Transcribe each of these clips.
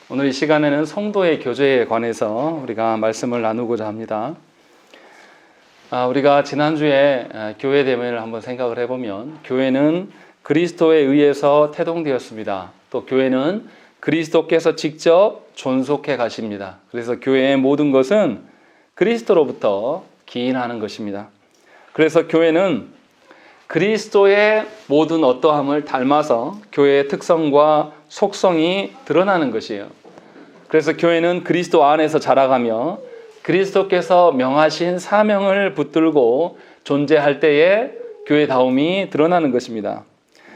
오늘 이 시간에는 성도의 교제에 관해서 우리가 말씀을 나누고자 합니다. 우리가 지난주에 교회 대면을 한번 생각을 해보면 교회는 그리스도에 의해서 태동되었습니다. 또 교회는 그리스도께서 직접 존속해 가십니다. 그래서 교회의 모든 것은 그리스도로부터 기인하는 것입니다. 그래서 교회는 그리스도의 모든 어떠함을 닮아서 교회의 특성과 속성이 드러나는 것이에요. 그래서 교회는 그리스도 안에서 자라가며 그리스도께서 명하신 사명을 붙들고 존재할 때에 교회다움이 드러나는 것입니다.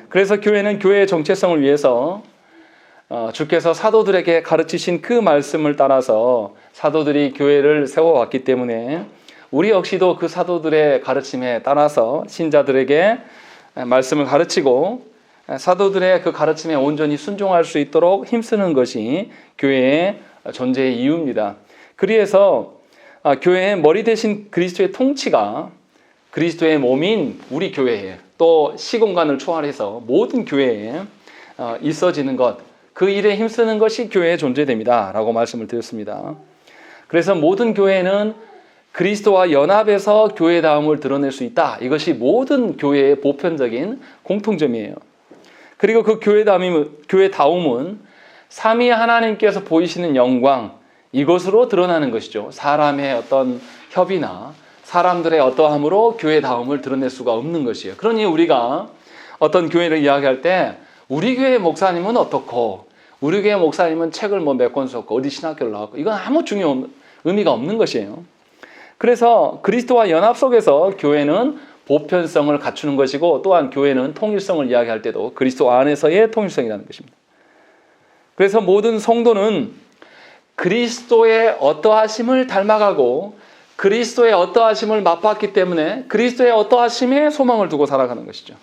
그래서 교회는 교회의 정체성을 위해서 주께서 사도들에게 가르치신 그 말씀을 따라서 사도들이 교회를 세워왔기 때문에 우리 역시도 그 사도들의 가르침에 따라서 신자들에게 말씀을 가르치고 사도들의 그 가르침에 온전히 순종할 수 있도록 힘쓰는 것이 교회의 존재의 이유입니다. 그래서 교회의 머리 대신 그리스도의 통치가 그리스도의 몸인 우리 교회에 또 시공간을 초월해서 모든 교회에 있어지는 것, 그 일에 힘쓰는 것이 교회의 존재됩니다 라고 말씀을 드렸습니다. 그래서 모든 교회는 그리스도와 연합해서 교회다움을 드러낼 수 있다. 이것이 모든 교회의 보편적인 공통점이에요. 그리고 그 교회다움은 삼위 하나님께서 보이시는 영광, 이것으로 드러나는 것이죠. 사람의 어떤 협의나 사람들의 어떠함으로 교회다움을 드러낼 수가 없는 것이에요. 그러니 우리가 어떤 교회를 이야기할 때 우리 교회 목사님은 어떻고 우리 교회 목사님은 책을 몇 권 썼고 어디 신학교를 나왔고 이건 아무 중요한 의미가 없는 것이에요. 그래서 그리스도와 연합 속에서 교회는 보편성을 갖추는 것이고 또한 교회는 통일성을 이야기할 때도 그리스도 안에서의 통일성이라는 것입니다. 그래서 모든 성도는 그리스도의 어떠하심을 닮아가고 그리스도의 어떠하심을 맛봤기 때문에 그리스도의 어떠하심에 소망을 두고 살아가는 것이죠.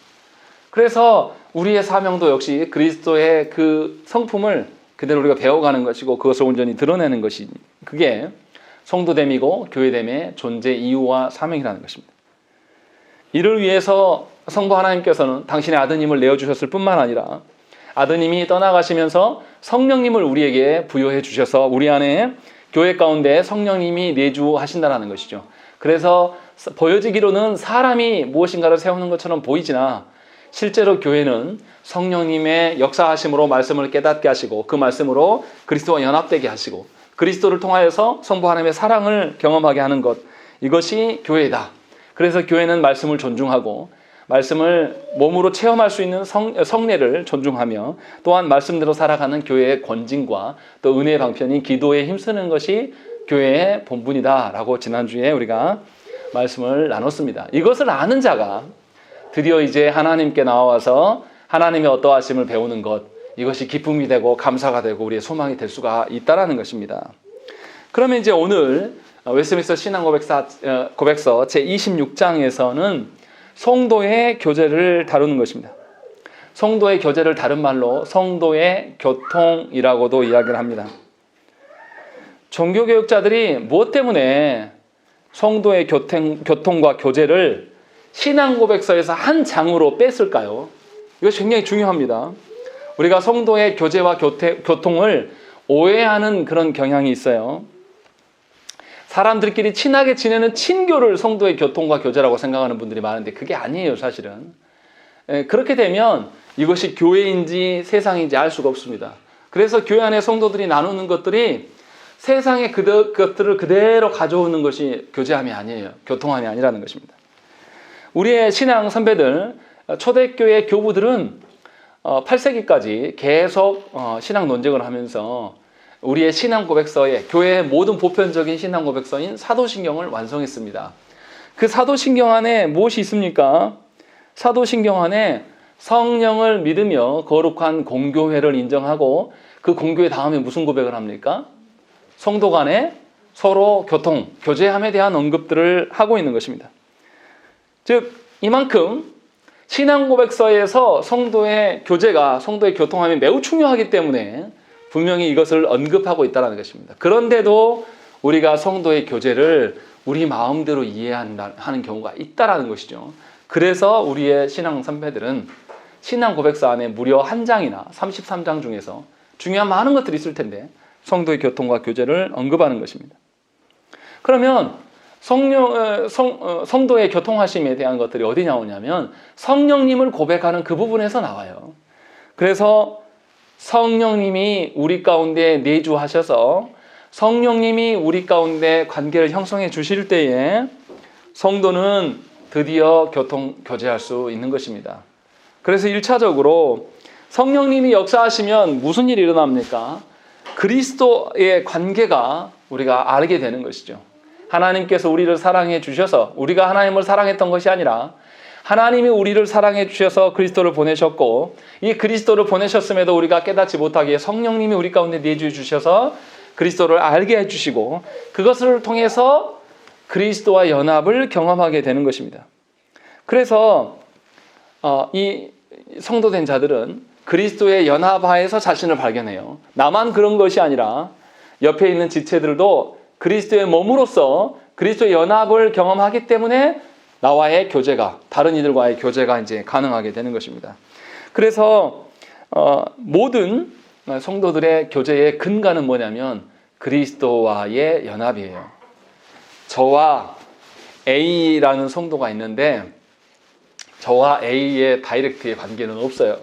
그래서 우리의 사명도 역시 그리스도의 그 성품을 그대로 우리가 배워가는 것이고 그것을 온전히 드러내는 것이 그게 성도됨이고 교회됨의 존재 이유와 사명이라는 것입니다. 이를 위해서 성부 하나님께서는 당신의 아드님을 내어주셨을 뿐만 아니라 아드님이 떠나가시면서 성령님을 우리에게 부여해 주셔서 우리 안에 교회 가운데 성령님이 내주하신다는 것이죠. 그래서 보여지기로는 사람이 무엇인가를 세우는 것처럼 보이지나 실제로 교회는 성령님의 역사하심으로 말씀을 깨닫게 하시고 그 말씀으로 그리스도와 연합되게 하시고 그리스도를 통하여서 성부 하나님의 사랑을 경험하게 하는 것, 이것이 교회다. 그래서 교회는 말씀을 존중하고 말씀을 몸으로 체험할 수 있는 성례를 존중하며 또한 말씀대로 살아가는 교회의 권징과 또 은혜의 방편인 기도에 힘쓰는 것이 교회의 본분이다 라고 지난주에 우리가 말씀을 나눴습니다. 이것을 아는 자가 드디어 이제 하나님께 나와서 하나님의 어떠하심을 배우는 것, 이것이 기쁨이 되고 감사가 되고 우리의 소망이 될 수가 있다는 것입니다. 그러면 이제 오늘 웨스트민스터 신앙고백서 제26장에서는 성도의 교제를 다루는 것입니다. 성도의 교제를 다른 말로 성도의 교통이라고도 이야기를 합니다. 종교교육자들이 무엇 때문에 성도의 교통과 교제를 신앙고백서에서 한 장으로 뺐을까요? 이것이 굉장히 중요합니다. 우리가 성도의 교제와 교통을 오해하는 그런 경향이 있어요. 사람들끼리 친하게 지내는 친교를 성도의 교통과 교제라고 생각하는 분들이 많은데 그게 아니에요, 사실은. 그렇게 되면 이것이 교회인지 세상인지 알 수가 없습니다. 그래서 교회 안에 성도들이 나누는 것들이 세상의 것들을 그대로 가져오는 것이 교제함이 아니에요. 교통함이 아니라는 것입니다. 우리의 신앙 선배들, 초대교회 교부들은 8세기까지 계속 신앙 논쟁을 하면서 우리의 신앙 고백서에 교회의 모든 보편적인 신앙 고백서인 사도신경을 완성했습니다. 그 사도신경 안에 무엇이 있습니까? 사도신경 안에 성령을 믿으며 거룩한 공교회를 인정하고 그 공교회 다음에 무슨 고백을 합니까? 성도 간에 서로 교통, 교제함에 대한 언급들을 하고 있는 것입니다. 즉 이만큼 신앙 고백서에서 성도의 교제가 성도의 교통함이 매우 중요하기 때문에 분명히 이것을 언급하고 있다는 것입니다. 그런데도 우리가 성도의 교제를 우리 마음대로 이해하는 경우가 있다는 것이죠. 그래서 우리의 신앙 선배들은 신앙 고백서 안에 무려 한 장이나 33장 중에서 중요한 많은 것들이 있을 텐데 성도의 교통과 교제를 언급하는 것입니다. 그러면 성도의 교통하심에 대한 것들이 어디 나오냐면 성령님을 고백하는 그 부분에서 나와요. 그래서 성령님이 우리 가운데 내주하셔서 성령님이 우리 가운데 관계를 형성해 주실 때에 성도는 드디어 교제할 수 있는 것입니다. 그래서 1차적으로 성령님이 역사하시면 무슨 일이 일어납니까? 그리스도의 관계가 우리가 알게 되는 것이죠. 하나님께서 우리를 사랑해 주셔서 우리가 하나님을 사랑했던 것이 아니라 하나님이 우리를 사랑해 주셔서 그리스도를 보내셨고 이 그리스도를 보내셨음에도 우리가 깨닫지 못하기에 성령님이 우리 가운데 내주해 주셔서 그리스도를 알게 해주시고 그것을 통해서 그리스도와 연합을 경험하게 되는 것입니다. 그래서 이 성도된 자들은 그리스도의 연합하에서 자신을 발견해요. 나만 그런 것이 아니라 옆에 있는 지체들도 그리스도의 몸으로서 그리스도의 연합을 경험하기 때문에 나와의 교제가, 다른 이들과의 교제가 이제 가능하게 되는 것입니다. 그래서 모든 성도들의 교제의 근간은 뭐냐면 그리스도와의 연합이에요. 저와 A라는 성도가 있는데 저와 A의 다이렉트의 관계는 없어요.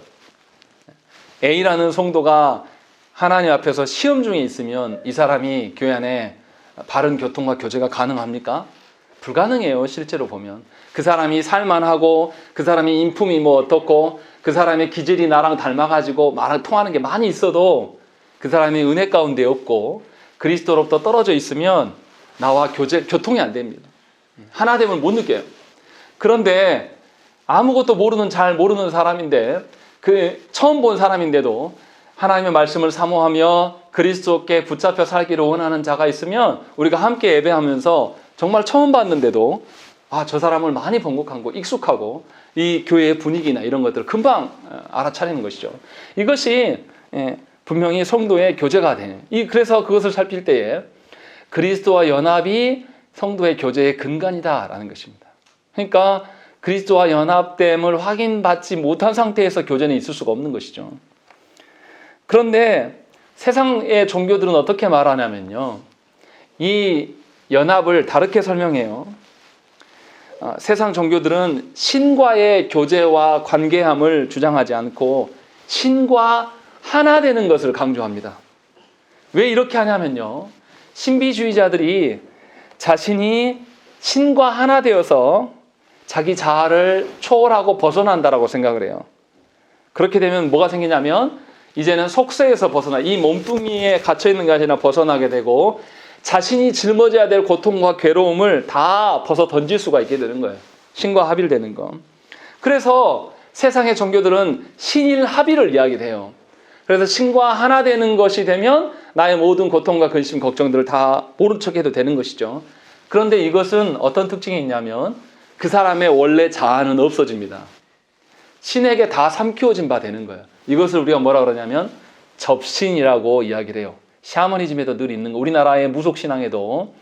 A라는 성도가 하나님 앞에서 시험 중에 있으면 이 사람이 교회 안에 바른 교통과 교제가 가능합니까? 불가능해요. 실제로 보면 그 사람이 살만하고 그 사람이 인품이 뭐 어떻고 그 사람의 기질이 나랑 닮아가지고 말을 통하는 게 많이 있어도 그 사람이 은혜 가운데 없고 그리스도로부터 떨어져 있으면 나와 교통이 안 됩니다. 하나 됨을 못 느껴요. 그런데 아무것도 잘 모르는 사람인데 처음 본 사람인데도 하나님의 말씀을 사모하며 그리스도께 붙잡혀 살기를 원하는 자가 있으면 우리가 함께 예배하면서 정말 처음 봤는데도 저 사람을 많이 번복하고 익숙하고 이 교회의 분위기나 이런 것들을 금방 알아차리는 것이죠. 이것이 분명히 성도의 교제가 되는. 그래서 그것을 살필 때에 그리스도와 연합이 성도의 교제의 근간이다라는 것입니다. 그러니까 그리스도와 연합됨을 확인받지 못한 상태에서 교제는 있을 수가 없는 것이죠. 그런데 세상의 종교들은 어떻게 말하냐면요. 이 연합을 다르게 설명해요. 세상 종교들은 신과의 교제와 관계함을 주장하지 않고 신과 하나 되는 것을 강조합니다. 왜 이렇게 하냐면요. 신비주의자들이 자신이 신과 하나 되어서 자기 자아를 초월하고 벗어난다라고 생각을 해요. 그렇게 되면 뭐가 생기냐면 이제는 속세에서 벗어나 이 몸뚱이에 갇혀있는 게 아니라 벗어나게 되고 자신이 짊어져야 될 고통과 괴로움을 다 벗어 던질 수가 있게 되는 거예요. 신과 합일되는 거. 그래서 세상의 종교들은 신일 합일을 이야기해요. 그래서 신과 하나 되는 것이 되면 나의 모든 고통과 근심, 걱정들을 다 모른 척해도 되는 것이죠. 그런데 이것은 어떤 특징이 있냐면 그 사람의 원래 자아는 없어집니다. 신에게 다 삼키워진 바 되는 거예요. 이것을 우리가 뭐라 그러냐면 접신이라고 이야기를 해요. 샤머니즘에도 늘 있는 거, 우리나라의 무속신앙에도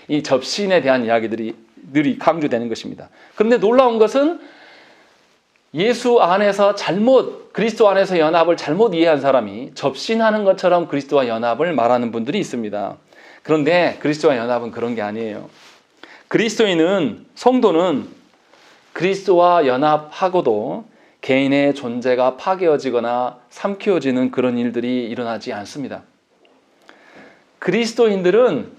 이 접신에 대한 이야기들이 늘 강조되는 것입니다. 그런데 놀라운 것은 예수 안에서 그리스도 안에서 연합을 잘못 이해한 사람이 접신하는 것처럼 그리스도와 연합을 말하는 분들이 있습니다. 그런데 그리스도와 연합은 그런 게 아니에요. 성도는 그리스도와 연합하고도 개인의 존재가 파괴해지거나 삼키워지는 그런 일들이 일어나지 않습니다. 그리스도인들은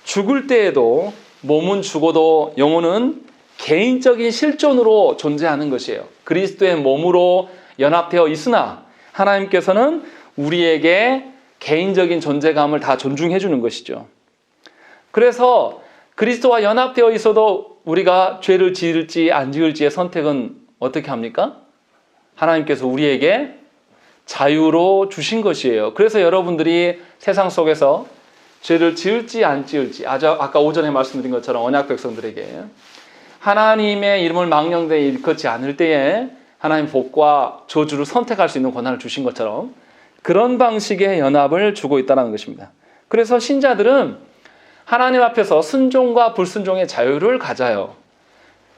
죽을 때에도 몸은 죽어도 영혼은 개인적인 실존으로 존재하는 것이에요. 그리스도의 몸으로 연합되어 있으나 하나님께서는 우리에게 개인적인 존재감을 다 존중해 주는 것이죠. 그래서 그리스도와 연합되어 있어도 우리가 죄를 지을지 안 지을지의 선택은 어떻게 합니까? 하나님께서 우리에게 자유로 주신 것이에요. 그래서 여러분들이 세상 속에서 죄를 지을지 안 지을지, 아까 오전에 말씀드린 것처럼 언약 백성들에게 하나님의 이름을 망령되이 일컫지 않을 때에 하나님 복과 저주를 선택할 수 있는 권한을 주신 것처럼 그런 방식의 연합을 주고 있다는 것입니다. 그래서 신자들은 하나님 앞에서 순종과 불순종의 자유를 가져요.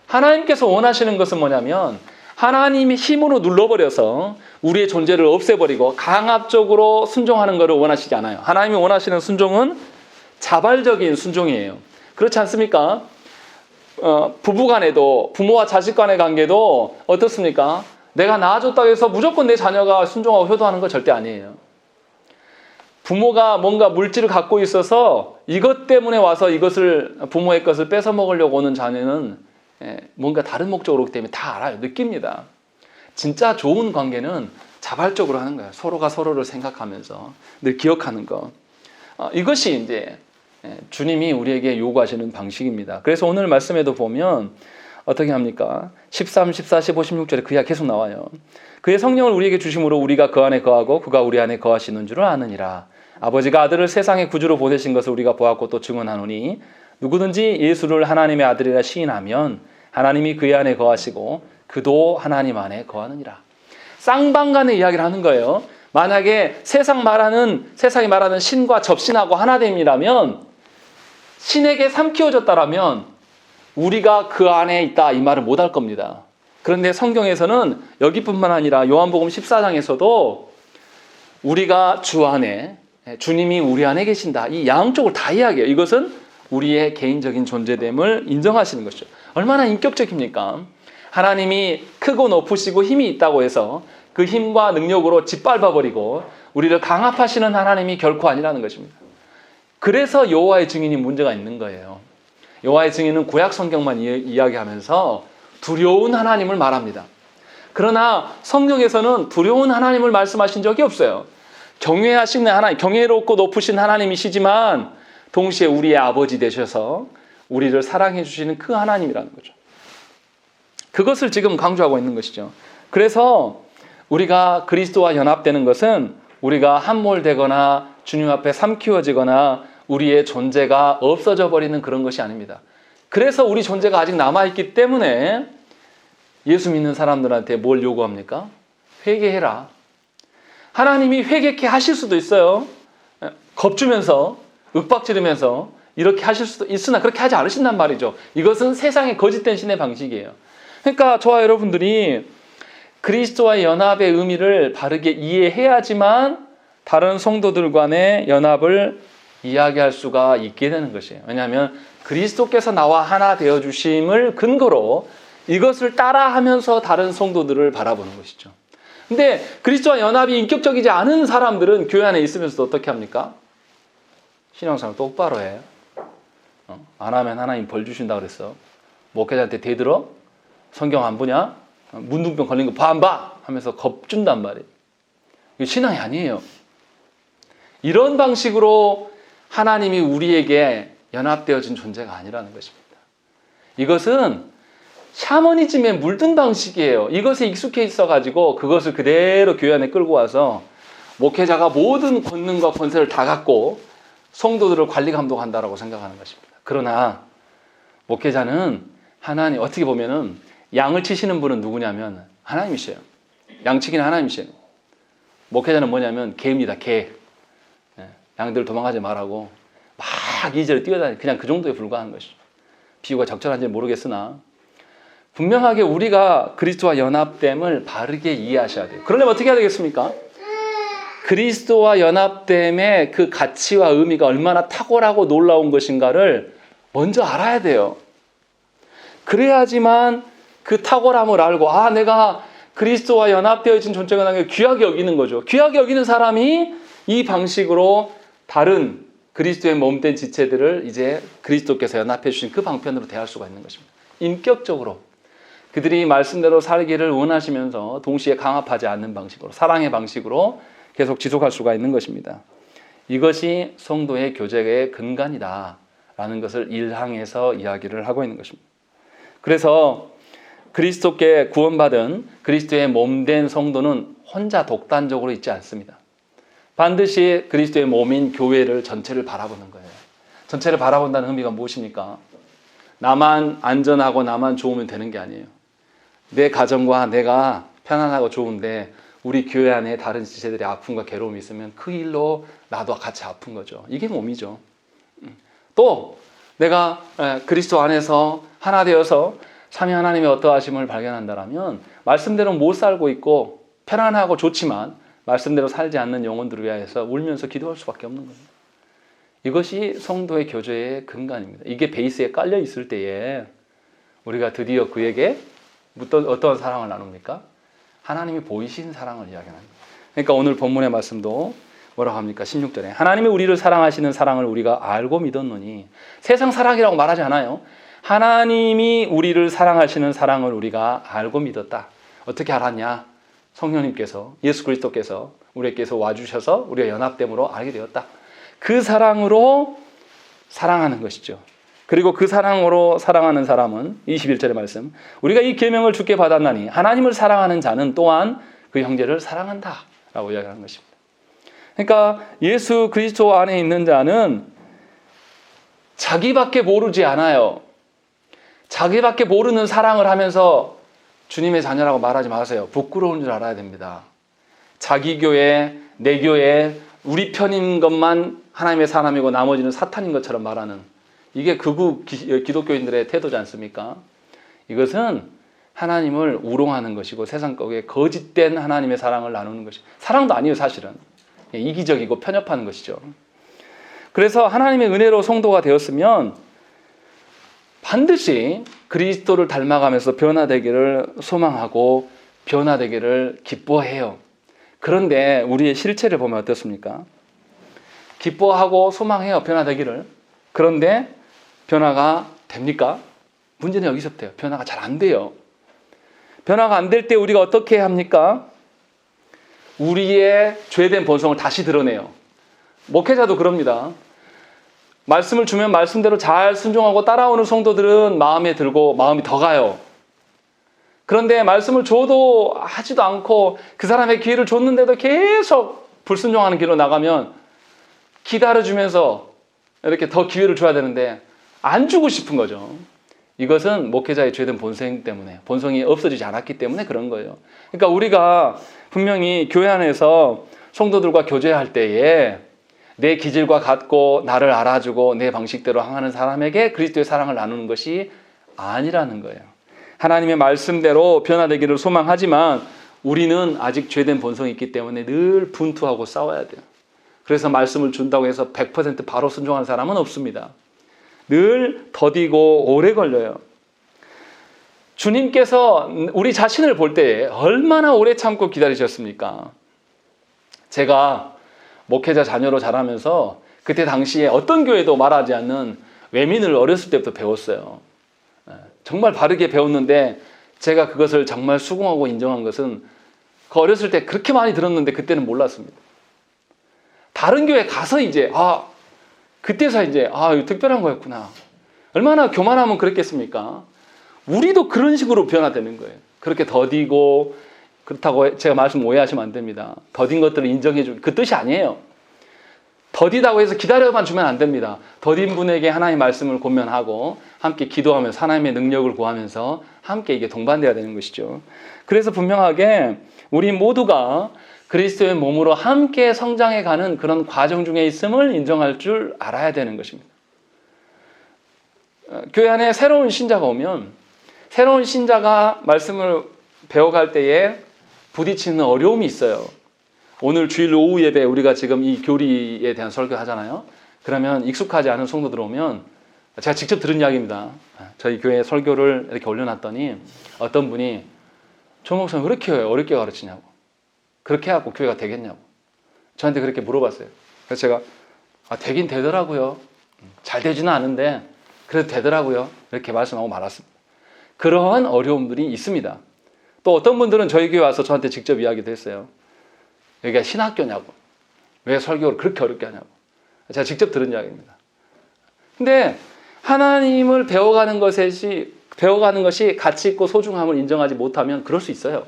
하나님께서 원하시는 것은 뭐냐면 하나님의 힘으로 눌러버려서 우리의 존재를 없애버리고 강압적으로 순종하는 것을 원하시지 않아요. 하나님이 원하시는 순종은 자발적인 순종이에요. 그렇지 않습니까? 부부간에도, 부모와 자식 간의 관계도 어떻습니까? 내가 낳아줬다고 해서 무조건 내 자녀가 순종하고 효도하는 건 절대 아니에요. 부모가 뭔가 물질을 갖고 있어서 이것 때문에 와서 이것을, 부모의 것을 뺏어 먹으려고 오는 자녀는 뭔가 다른 목적으로 오기 때문에 다 알아요. 느낍니다. 진짜 좋은 관계는 자발적으로 하는 거예요. 서로가 서로를 생각하면서 늘 기억하는 거. 이것이 이제 주님이 우리에게 요구하시는 방식입니다. 그래서 오늘 말씀에도 보면 어떻게 합니까? 13, 14, 15, 16절에 그 이야기 계속 나와요. 그의 성령을 우리에게 주심으로 우리가 그 안에 거하고 그가 우리 안에 거하시는 줄을 아느니라. 아버지가 아들을 세상의 구주로 보내신 것을 우리가 보았고 또 증언하노니 누구든지 예수를 하나님의 아들이라 시인하면 하나님이 그의 안에 거하시고 그도 하나님 안에 거하느니라. 쌍방간의 이야기를 하는 거예요. 만약에 세상이 말하는 신과 접신하고 하나됨이라면, 신에게 삼키워졌다라면 우리가 그 안에 있다 이 말을 못할 겁니다. 그런데 성경에서는 여기뿐만 아니라 요한복음 14장에서도 우리가 주 안에, 주님이 우리 안에 계신다, 이 양쪽을 다 이야기해요. 이것은 우리의 개인적인 존재됨을 인정하시는 것이죠. 얼마나 인격적입니까? 하나님이 크고 높으시고 힘이 있다고 해서 그 힘과 능력으로 짓밟아버리고 우리를 강압하시는 하나님이 결코 아니라는 것입니다. 그래서 여호와의 증인이 문제가 있는 거예요. 여호와의 증인은 구약 성경만 이야기하면서 두려운 하나님을 말합니다. 그러나 성경에서는 두려운 하나님을 말씀하신 적이 없어요. 경외하시는 하나님, 경외롭고 높으신 하나님이시지만 동시에 우리의 아버지 되셔서 우리를 사랑해 주시는 그 하나님이라는 거죠. 그것을 지금 강조하고 있는 것이죠. 그래서 우리가 그리스도와 연합되는 것은 우리가 함몰되거나 주님 앞에 삼키워지거나 우리의 존재가 없어져 버리는 그런 것이 아닙니다. 그래서 우리 존재가 아직 남아있기 때문에 예수 믿는 사람들한테 뭘 요구합니까? 회개해라. 하나님이 회개케 하실 수도 있어요. 겁주면서, 윽박지르면서 이렇게 하실 수도 있으나 그렇게 하지 않으신단 말이죠. 이것은 세상의 거짓된 신의 방식이에요. 그러니까 저와 여러분들이 그리스도와의 연합의 의미를 바르게 이해해야지만 다른 성도들 간의 연합을 이야기할 수가 있게 되는 것이에요. 왜냐하면 그리스도께서 나와 하나 되어주심을 근거로 이것을 따라하면서 다른 성도들을 바라보는 것이죠. 근데 그리스도와 연합이 인격적이지 않은 사람들은 교회 안에 있으면서도 어떻게 합니까? 신앙생활 똑바로 해. 안 하면 하나님 벌 주신다 그랬어. 목회자한테 대들어? 성경 안 보냐? 문둥병 걸린 거 봐 안 봐? 하면서 겁준단 말이에요. 이거 신앙이 아니에요. 이런 방식으로 하나님이 우리에게 연합되어진 존재가 아니라는 것입니다. 이것은 샤머니즘에 물든 방식이에요. 이것에 익숙해 있어가지고 그것을 그대로 교회 안에 끌고 와서 목회자가 모든 권능과 권세를 다 갖고 성도들을 관리 감독한다라고 생각하는 것입니다. 그러나 목회자는 하나님, 어떻게 보면은 양을 치시는 분은 누구냐면 하나님이셔요. 양치기는 하나님이셔요. 목회자는 뭐냐면 개입니다. 개. 양들 도망가지 말라고 막 이리저리 뛰어다니는 그냥 그 정도에 불과한 것이죠. 비유가 적절한지 모르겠으나 분명하게 우리가 그리스도와 연합됨을 바르게 이해하셔야 돼요. 그러려면 어떻게 해야 되겠습니까? 그리스도와 연합됨의 그 가치와 의미가 얼마나 탁월하고 놀라운 것인가를 먼저 알아야 돼요. 그래야지만 그 탁월함을 알고 내가 그리스도와 연합되어진 존재가 나에게 귀하게 여기는 거죠. 귀하게 여기는 사람이 이 방식으로 다른 그리스도의 몸된 지체들을 이제 그리스도께서 연합해 주신 그 방편으로 대할 수가 있는 것입니다. 인격적으로 그들이 말씀대로 살기를 원하시면서 동시에 강압하지 않는 방식으로, 사랑의 방식으로 계속 지속할 수가 있는 것입니다. 이것이 성도의 교제의 근간이다라는 것을 일항에서 이야기를 하고 있는 것입니다. 그래서 그리스도께 구원받은 그리스도의 몸된 성도는 혼자 독단적으로 있지 않습니다. 반드시 그리스도의 몸인 교회를 전체를 바라보는 거예요. 전체를 바라본다는 의미가 무엇입니까? 나만 안전하고 나만 좋으면 되는 게 아니에요. 내 가정과 내가 편안하고 좋은데 우리 교회 안에 다른 지체들이 아픔과 괴로움이 있으면 그 일로 나도 같이 아픈 거죠. 이게 몸이죠. 또 내가 그리스도 안에서 하나 되어서 삼위 하나님의 어떠하심을 발견한다라면 말씀대로 못 살고 있고 편안하고 좋지만 말씀대로 살지 않는 영혼들을 위하여서 울면서 기도할 수밖에 없는 겁니다. 이것이 성도의 교제의 근간입니다. 이게 베이스에 깔려 있을 때에 우리가 드디어 그에게 어떤 사랑을 나눕니까? 하나님이 보이신 사랑을 이야기합니다. 그러니까 오늘 본문의 말씀도 뭐라고 합니까? 16절에 하나님이 우리를 사랑하시는 사랑을 우리가 알고 믿었노니, 세상 사랑이라고 말하지 않아요. 하나님이 우리를 사랑하시는 사랑을 우리가 알고 믿었다. 어떻게 알았냐? 성령님께서, 예수 그리스도께서 우리에게서 와주셔서 우리가 연합됨으로 알게 되었다. 그 사랑으로 사랑하는 것이죠. 그리고 그 사랑으로 사랑하는 사람은 21절의 말씀, 우리가 이 계명을 주께 받았나니 하나님을 사랑하는 자는 또한 그 형제를 사랑한다 라고 이야기하는 것입니다. 그러니까 예수 그리스도 안에 있는 자는 자기밖에 모르지 않아요. 자기밖에 모르는 사랑을 하면서 주님의 자녀라고 말하지 마세요. 부끄러운 줄 알아야 됩니다. 자기 교회, 내 교회, 우리 편인 것만 하나님의 사람이고 나머지는 사탄인 것처럼 말하는, 이게 극우 기독교인들의 태도지 않습니까? 이것은 하나님을 우롱하는 것이고 세상 거기에 거짓된 하나님의 사랑을 나누는 것이, 사랑도 아니에요 사실은. 이기적이고 편협한 것이죠. 그래서 하나님의 은혜로 성도가 되었으면 반드시 그리스도를 닮아가면서 변화되기를 소망하고 변화되기를 기뻐해요. 그런데 우리의 실체를 보면 어떻습니까? 기뻐하고 소망해요, 변화되기를. 그런데 변화가 됩니까? 문제는 여기서부터요. 변화가 잘 안 돼요. 변화가 안 될 때 우리가 어떻게 합니까? 우리의 죄된 본성을 다시 드러내요. 목회자도 그럽니다. 말씀을 주면 말씀대로 잘 순종하고 따라오는 성도들은 마음에 들고 마음이 더 가요. 그런데 말씀을 줘도 하지도 않고 그 사람의 기회를 줬는데도 계속 불순종하는 길로 나가면 기다려주면서 이렇게 더 기회를 줘야 되는데 안 주고 싶은 거죠. 이것은 목회자의 죄된 본성 때문에, 본성이 없어지지 않았기 때문에 그런 거예요. 그러니까 우리가 분명히 교회 안에서 성도들과 교제할 때에 내 기질과 같고 나를 알아주고 내 방식대로 행하는 사람에게 그리스도의 사랑을 나누는 것이 아니라는 거예요. 하나님의 말씀대로 변화되기를 소망하지만 우리는 아직 죄된 본성이 있기 때문에 늘 분투하고 싸워야 돼요. 그래서 말씀을 준다고 해서 100% 바로 순종하는 사람은 없습니다. 늘 더디고 오래 걸려요. 주님께서 우리 자신을 볼 때 얼마나 오래 참고 기다리셨습니까? 제가 목회자 자녀로 자라면서 그때 당시에 어떤 교회도 말하지 않는 외민을 어렸을 때부터 배웠어요. 정말 바르게 배웠는데 제가 그것을 정말 수긍하고 인정한 것은 그 어렸을 때 그렇게 많이 들었는데 그때는 몰랐습니다. 다른 교회 가서 이제 그때서 이제 이거 특별한 거였구나. 얼마나 교만하면 그랬겠습니까? 우리도 그런 식으로 변화되는 거예요. 그렇게 더디고, 그렇다고 제가 말씀 오해하시면 안 됩니다. 더딘 것들을 인정해 주는 그 뜻이 아니에요. 더디다고 해서 기다려만 주면 안 됩니다. 더딘 분에게 하나님의 말씀을 권면하고 함께 기도하면서 하나님의 능력을 구하면서 함께 이게 동반돼야 되는 것이죠. 그래서 분명하게 우리 모두가 그리스도의 몸으로 함께 성장해가는 그런 과정 중에 있음을 인정할 줄 알아야 되는 것입니다. 교회 안에 새로운 신자가 오면 새로운 신자가 말씀을 배워갈 때에 부딪히는 어려움이 있어요. 오늘 주일 오후 예배 우리가 지금 이 교리에 대한 설교 하잖아요. 그러면 익숙하지 않은 성도들 오면 제가 직접 들은 이야기입니다. 저희 교회 설교를 이렇게 올려놨더니 어떤 분이 조 목사님 왜 이렇게 어렵게 가르치냐고, 그렇게 해갖고 교회가 되겠냐고 저한테 그렇게 물어봤어요. 그래서 제가 되긴 되더라고요. 잘 되지는 않은데 그래도 되더라고요. 이렇게 말씀하고 말았습니다. 그러한 어려움들이 있습니다. 또 어떤 분들은 저희 교회 와서 저한테 직접 이야기도 했어요. 여기가 신학교냐고, 왜 설교를 그렇게 어렵게 하냐고. 제가 직접 들은 이야기입니다. 근데 하나님을 배워가는 것이 가치 있고 소중함을 인정하지 못하면 그럴 수 있어요.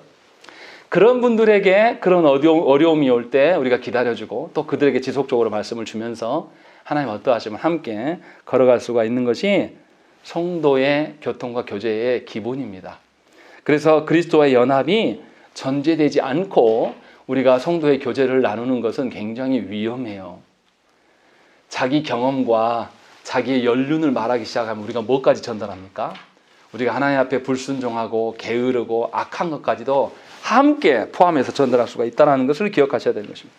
그런 분들에게 그런 어려움이 올 때 우리가 기다려주고 또 그들에게 지속적으로 말씀을 주면서 하나님 어떠하시면 함께 걸어갈 수가 있는 것이 성도의 교통과 교제의 기본입니다. 그래서 그리스도와의 연합이 전제되지 않고 우리가 성도의 교제를 나누는 것은 굉장히 위험해요. 자기 경험과 자기의 연륜을 말하기 시작하면 우리가 뭐까지 전달합니까? 우리가 하나님 앞에 불순종하고 게으르고 악한 것까지도 함께 포함해서 전달할 수가 있다는 것을 기억하셔야 되는 것입니다.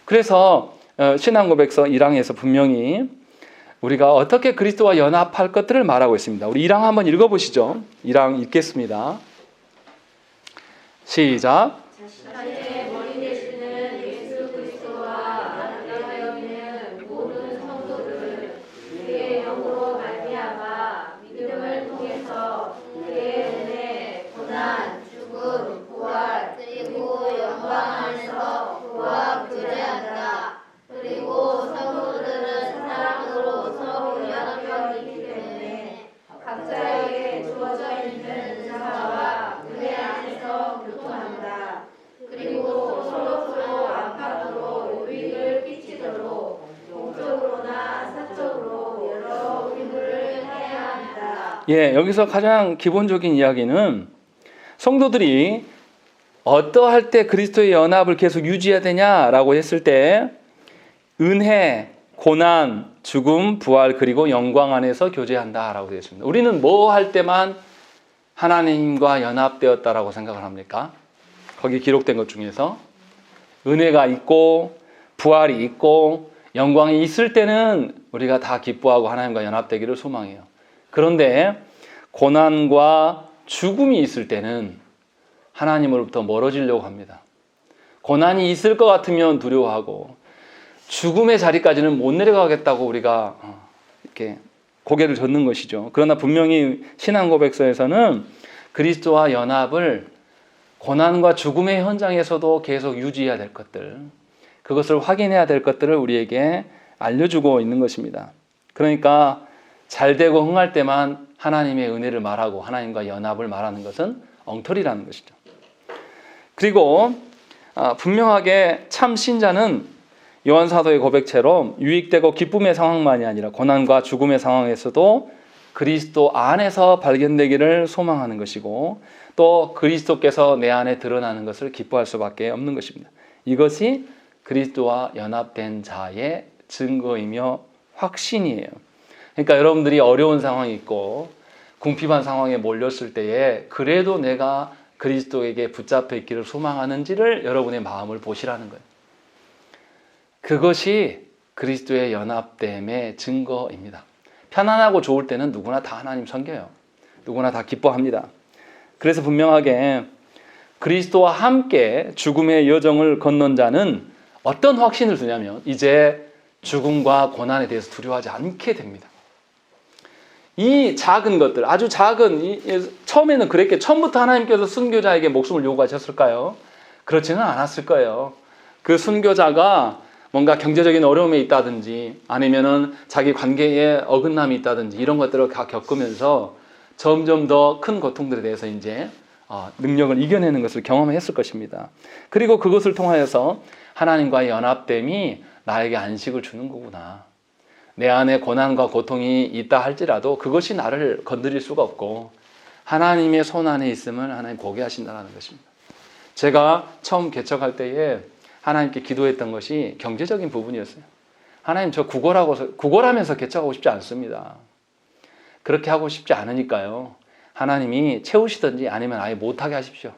그래서 신앙고백서 1항에서 분명히 우리가 어떻게 그리스도와 연합할 것들을 말하고 있습니다. 우리 1항 한번 읽어보시죠. 1항 읽겠습니다. 시작. 자신의 머리 되시는 예수 그리스도와 연합하여 있는 모든 성도들을 그의 영으로 말미암아 믿음을 통해서 그의 은혜, 고난, 죽음, 부활, 그리고 영광 안에서 그와 교제한다. 그리고 성도들은 사랑으로 서로 연합하고 있기 때문에 각자에게 주어져 있는 은사와 은혜 안에서 교통한다. 그리고 서로 안팎으로 유익을 끼치도록 동적으로나 사적으로 여러 기물을 해야 한다. 여기서 가장 기본적인 이야기는 성도들이 어떠할 때 그리스도의 연합을 계속 유지해야 되냐라고 했을 때 은혜, 고난, 죽음, 부활 그리고 영광 안에서 교제한다라고 되어 있습니다. 우리는 뭐 할 때만 하나님과 연합되었다라고 생각을 합니까? 거기 기록된 것 중에서 은혜가 있고 부활이 있고 영광이 있을 때는 우리가 다 기뻐하고 하나님과 연합되기를 소망해요. 그런데 고난과 죽음이 있을 때는 하나님으로부터 멀어지려고 합니다. 고난이 있을 것 같으면 두려워하고 죽음의 자리까지는 못 내려가겠다고 우리가 이렇게 고개를 젓는 것이죠. 그러나 분명히 신앙고백서에서는 그리스도와 연합을 고난과 죽음의 현장에서도 계속 유지해야 될 것들, 그것을 확인해야 될 것들을 우리에게 알려주고 있는 것입니다. 그러니까 잘 되고 흥할 때만 하나님의 은혜를 말하고 하나님과 연합을 말하는 것은 엉터리라는 것이죠. 그리고 분명하게 참 신자는 요한사도의 고백처럼 유익되고 기쁨의 상황만이 아니라 고난과 죽음의 상황에서도 그리스도 안에서 발견되기를 소망하는 것이고 또 그리스도께서 내 안에 드러나는 것을 기뻐할 수밖에 없는 것입니다. 이것이 그리스도와 연합된 자의 증거이며 확신이에요. 그러니까 여러분들이 어려운 상황이 있고 궁핍한 상황에 몰렸을 때에 그래도 내가 그리스도에게 붙잡혀 있기를 소망하는지를 여러분의 마음을 보시라는 거예요. 그것이 그리스도의 연합됨의 증거입니다. 편안하고 좋을 때는 누구나 다 하나님 섬겨요. 누구나 다 기뻐합니다. 그래서 분명하게 그리스도와 함께 죽음의 여정을 건넌 자는 어떤 확신을 두냐면 이제 죽음과 고난에 대해서 두려워하지 않게 됩니다. 이 작은 것들, 아주 작은, 처음에는 그랬겠죠. 처음부터 하나님께서 순교자에게 목숨을 요구하셨을까요? 그렇지는 않았을 거예요. 그 순교자가 뭔가 경제적인 어려움에 있다든지 아니면은 자기 관계에 어긋남이 있다든지 이런 것들을 다 겪으면서 점점 더 큰 고통들에 대해서 이제 능력을 이겨내는 것을 경험했을 것입니다. 그리고 그것을 통하여서 하나님과의 연합됨이 나에게 안식을 주는 거구나. 내 안에 고난과 고통이 있다 할지라도 그것이 나를 건드릴 수가 없고 하나님의 손 안에 있음을 하나님 보게 하신다는 것입니다. 제가 처음 개척할 때에 하나님께 기도했던 것이 경제적인 부분이었어요. 하나님 저 구걸하면서 개척하고 싶지 않습니다. 그렇게 하고 싶지 않으니까요. 하나님이 채우시든지 아니면 아예 못하게 하십시오.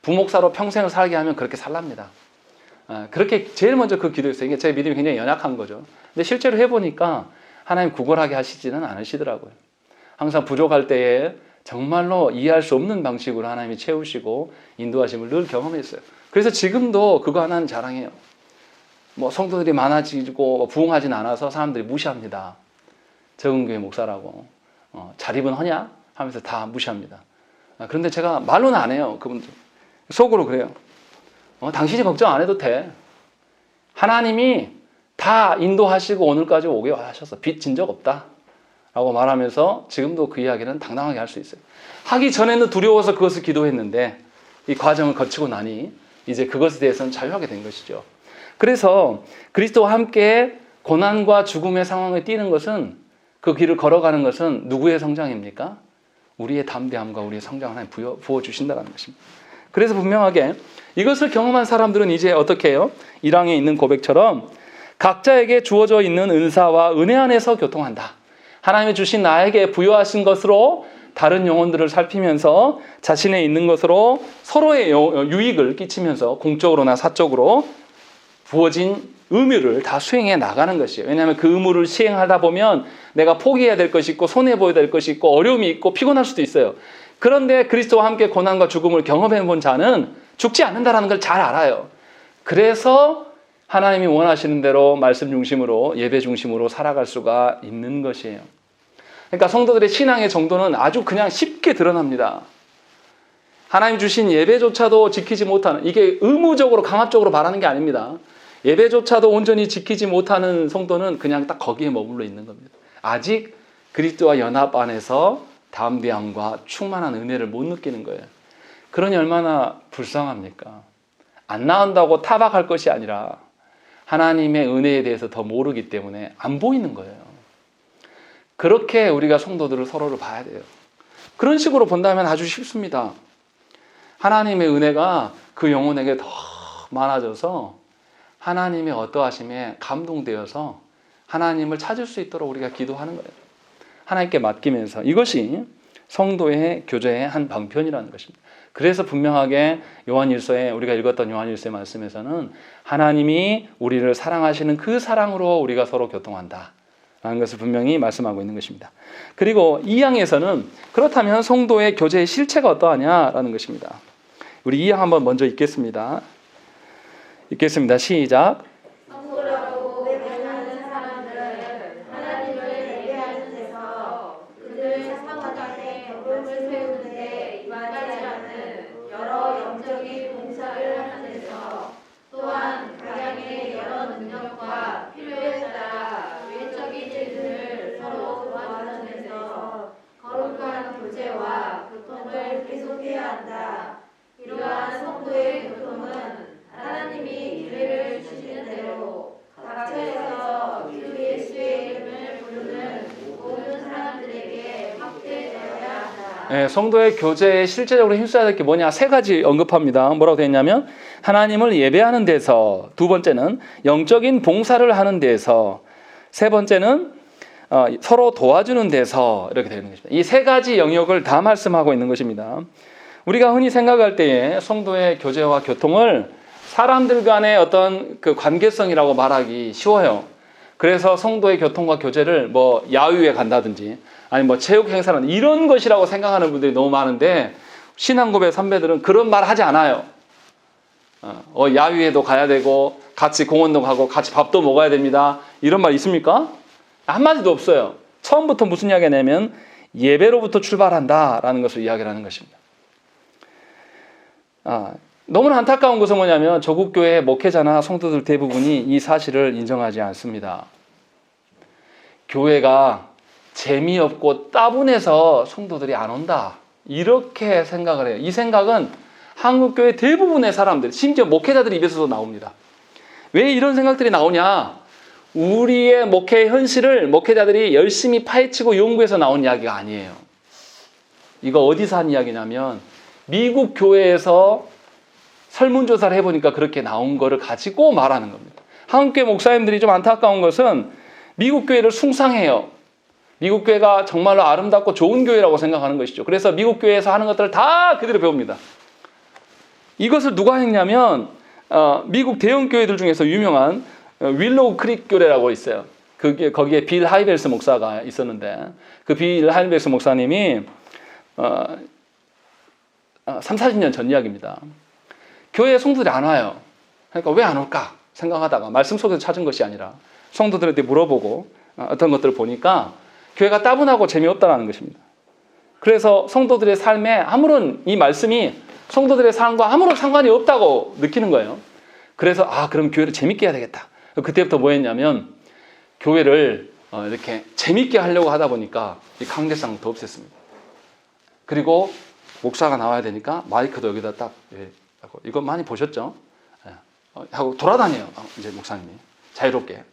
부목사로 평생을 살게 하면 그렇게 살랍니다. 그렇게 제일 먼저 그 기도했어요. 이게 제 믿음이 굉장히 연약한 거죠. 근데 실제로 해보니까 하나님 구걸하게 하시지는 않으시더라고요. 항상 부족할 때에 정말로 이해할 수 없는 방식으로 하나님이 채우시고 인도하심을 늘 경험했어요. 그래서 지금도 그거 하나는 자랑해요. 뭐 성도들이 많아지고 부흥하진 않아서 사람들이 무시합니다. 적은 교회 목사라고. 자립은 하냐? 하면서 다 무시합니다. 그런데 제가 말로는 안 해요. 그분들. 속으로 그래요. 당신이 걱정 안 해도 돼. 하나님이 다 인도하시고 오늘까지 오게 하셨어. 빚 진 적 없다. 라고 말하면서 지금도 그 이야기는 당당하게 할 수 있어요. 하기 전에는 두려워서 그것을 기도했는데 이 과정을 거치고 나니 이제 그것에 대해서는 자유하게 된 것이죠. 그래서 그리스도와 함께 고난과 죽음의 상황에 뛰는 것은 그 길을 걸어가는 것은 누구의 성장입니까? 우리의 담대함과 우리의 성장을 하나님 부어주신다는 것입니다. 그래서 분명하게 이것을 경험한 사람들은 이제 어떻게 해요? 1항에 있는 고백처럼 각자에게 주어져 있는 은사와 은혜 안에서 교통한다. 하나님이 주신 나에게 부여하신 것으로 다른 영혼들을 살피면서 자신의 있는 것으로 서로의 유익을 끼치면서 공적으로나 사적으로 부어진 의무를 다 수행해 나가는 것이에요. 왜냐하면 그 의무를 시행하다 보면 내가 포기해야 될 것이 있고 손해보여야 될 것이 있고 어려움이 있고 피곤할 수도 있어요. 그런데 그리스도와 함께 고난과 죽음을 경험해 본 자는 죽지 않는다는 걸 잘 알아요. 그래서 하나님이 원하시는 대로 말씀 중심으로 예배 중심으로 살아갈 수가 있는 것이에요. 그러니까 성도들의 신앙의 정도는 아주 그냥 쉽게 드러납니다. 하나님 주신 예배조차도 지키지 못하는, 이게 의무적으로 강압적으로 말하는 게 아닙니다. 예배조차도 온전히 지키지 못하는 성도는 그냥 딱 거기에 머물러 있는 겁니다. 아직 그리스도와 연합 안에서 담대함과 충만한 은혜를 못 느끼는 거예요. 그러니 얼마나 불쌍합니까? 안 나온다고 타박할 것이 아니라 하나님의 은혜에 대해서 더 모르기 때문에 안 보이는 거예요. 그렇게 우리가 성도들을 서로를 봐야 돼요. 그런 식으로 본다면 아주 쉽습니다. 하나님의 은혜가 그 영혼에게 더 많아져서 하나님의 어떠하심에 감동되어서 하나님을 찾을 수 있도록 우리가 기도하는 거예요. 하나님께 맡기면서. 이것이 성도의 교제의 한 방편이라는 것입니다. 그래서 분명하게 요한일서에 우리가 읽었던 요한일서의 말씀에서는 하나님이 우리를 사랑하시는 그 사랑으로 우리가 서로 교통한다 라는 것을 분명히 말씀하고 있는 것입니다. 그리고 이 양에서는 그렇다면 성도의 교제의 실체가 어떠하냐라는 것입니다. 우리 이 양 한번 먼저 읽겠습니다. 시작. 성도라고 고백하는 사람들은 하나님을 예배하는 데서 그들 상관간에 덕을 세우는데 임하지 않은 여러 영적인 봉사를 하는 데서 또한 각양의 여러 능력과 필요에 따라 외적인 일들을 서로 도와주는 데서 거룩한 교제와 교통을 계속해야 한다. 이러한 성도의 교통은 하나님이 기회를 주시는 대로 각처에서 주 예수의 이름을 부르는 모든 사람들에게 확대되어야 한다. 네, 성도의 교제에 실제적으로 힘써야 될 게 뭐냐? 세 가지 언급합니다. 뭐라고 되어 있냐면 하나님을 예배하는 데서, 두 번째는 영적인 봉사를 하는 데서, 세 번째는 서로 도와주는 데서 이렇게 되어 있는 것입니다. 이 세 가지 영역을 다 말씀하고 있는 것입니다. 우리가 흔히 생각할 때에 성도의 교제와 교통을 사람들 간의 어떤 그 관계성이라고 말하기 쉬워요. 그래서 성도의 교통과 교제를 뭐 야유회 간다든지 아니 뭐 체육 행사는 이런 것이라고 생각하는 분들이 너무 많은데 신앙고백 선배들은 그런 말 하지 않아요. 야유회도 가야 되고 같이 공원도 가고 같이 밥도 먹어야 됩니다. 이런 말 있습니까? 한마디도 없어요. 처음부터 무슨 이야기가 냐면 예배로부터 출발한다라는 것을 이야기를 하는 것입니다. 너무나 안타까운 것은 뭐냐면 조국교회 목회자나 성도들 대부분이 이 사실을 인정하지 않습니다. 교회가 재미없고 따분해서 성도들이 안 온다 이렇게 생각을 해요. 이 생각은 한국교회 대부분의 사람들, 심지어 목회자들 입에서도 나옵니다. 왜 이런 생각들이 나오냐? 우리의 목회의 현실을 목회자들이 열심히 파헤치고 연구해서 나온 이야기가 아니에요. 이거 어디서 한 이야기냐면 미국 교회에서 설문조사를 해보니까 그렇게 나온 거를 가지고 말하는 겁니다. 한국교회 목사님들이 좀 안타까운 것은 미국 교회를 숭상해요. 미국 교회가 정말로 아름답고 좋은 교회라고 생각하는 것이죠. 그래서 미국 교회에서 하는 것들을 다 그대로 배웁니다. 이것을 누가 했냐면 미국 대형 교회들 중에서 유명한 윌로우 크릭 교회라고 있어요. 거기에 빌 하이벨스 목사가 있었는데 그 빌 하이벨스 목사님이 30-40년 전 이야기입니다. 교회에 성도들이 안 와요. 그러니까 왜 안 올까 생각하다가 말씀 속에서 찾은 것이 아니라 성도들한테 물어보고 어떤 것들을 보니까 교회가 따분하고 재미없다는 것입니다. 그래서 성도들의 삶에 아무런 이 말씀이 성도들의 삶과 아무런 상관이 없다고 느끼는 거예요. 그래서 그럼 교회를 재밌게 해야 되겠다. 그때부터 뭐 했냐면 교회를 이렇게 재밌게 하려고 하다 보니까 이 강대상을 더 없앴습니다. 그리고 목사가 나와야 되니까 마이크도 여기다 딱 하고 이거 많이 보셨죠? 하고 돌아다녀요. 이제 목사님이 자유롭게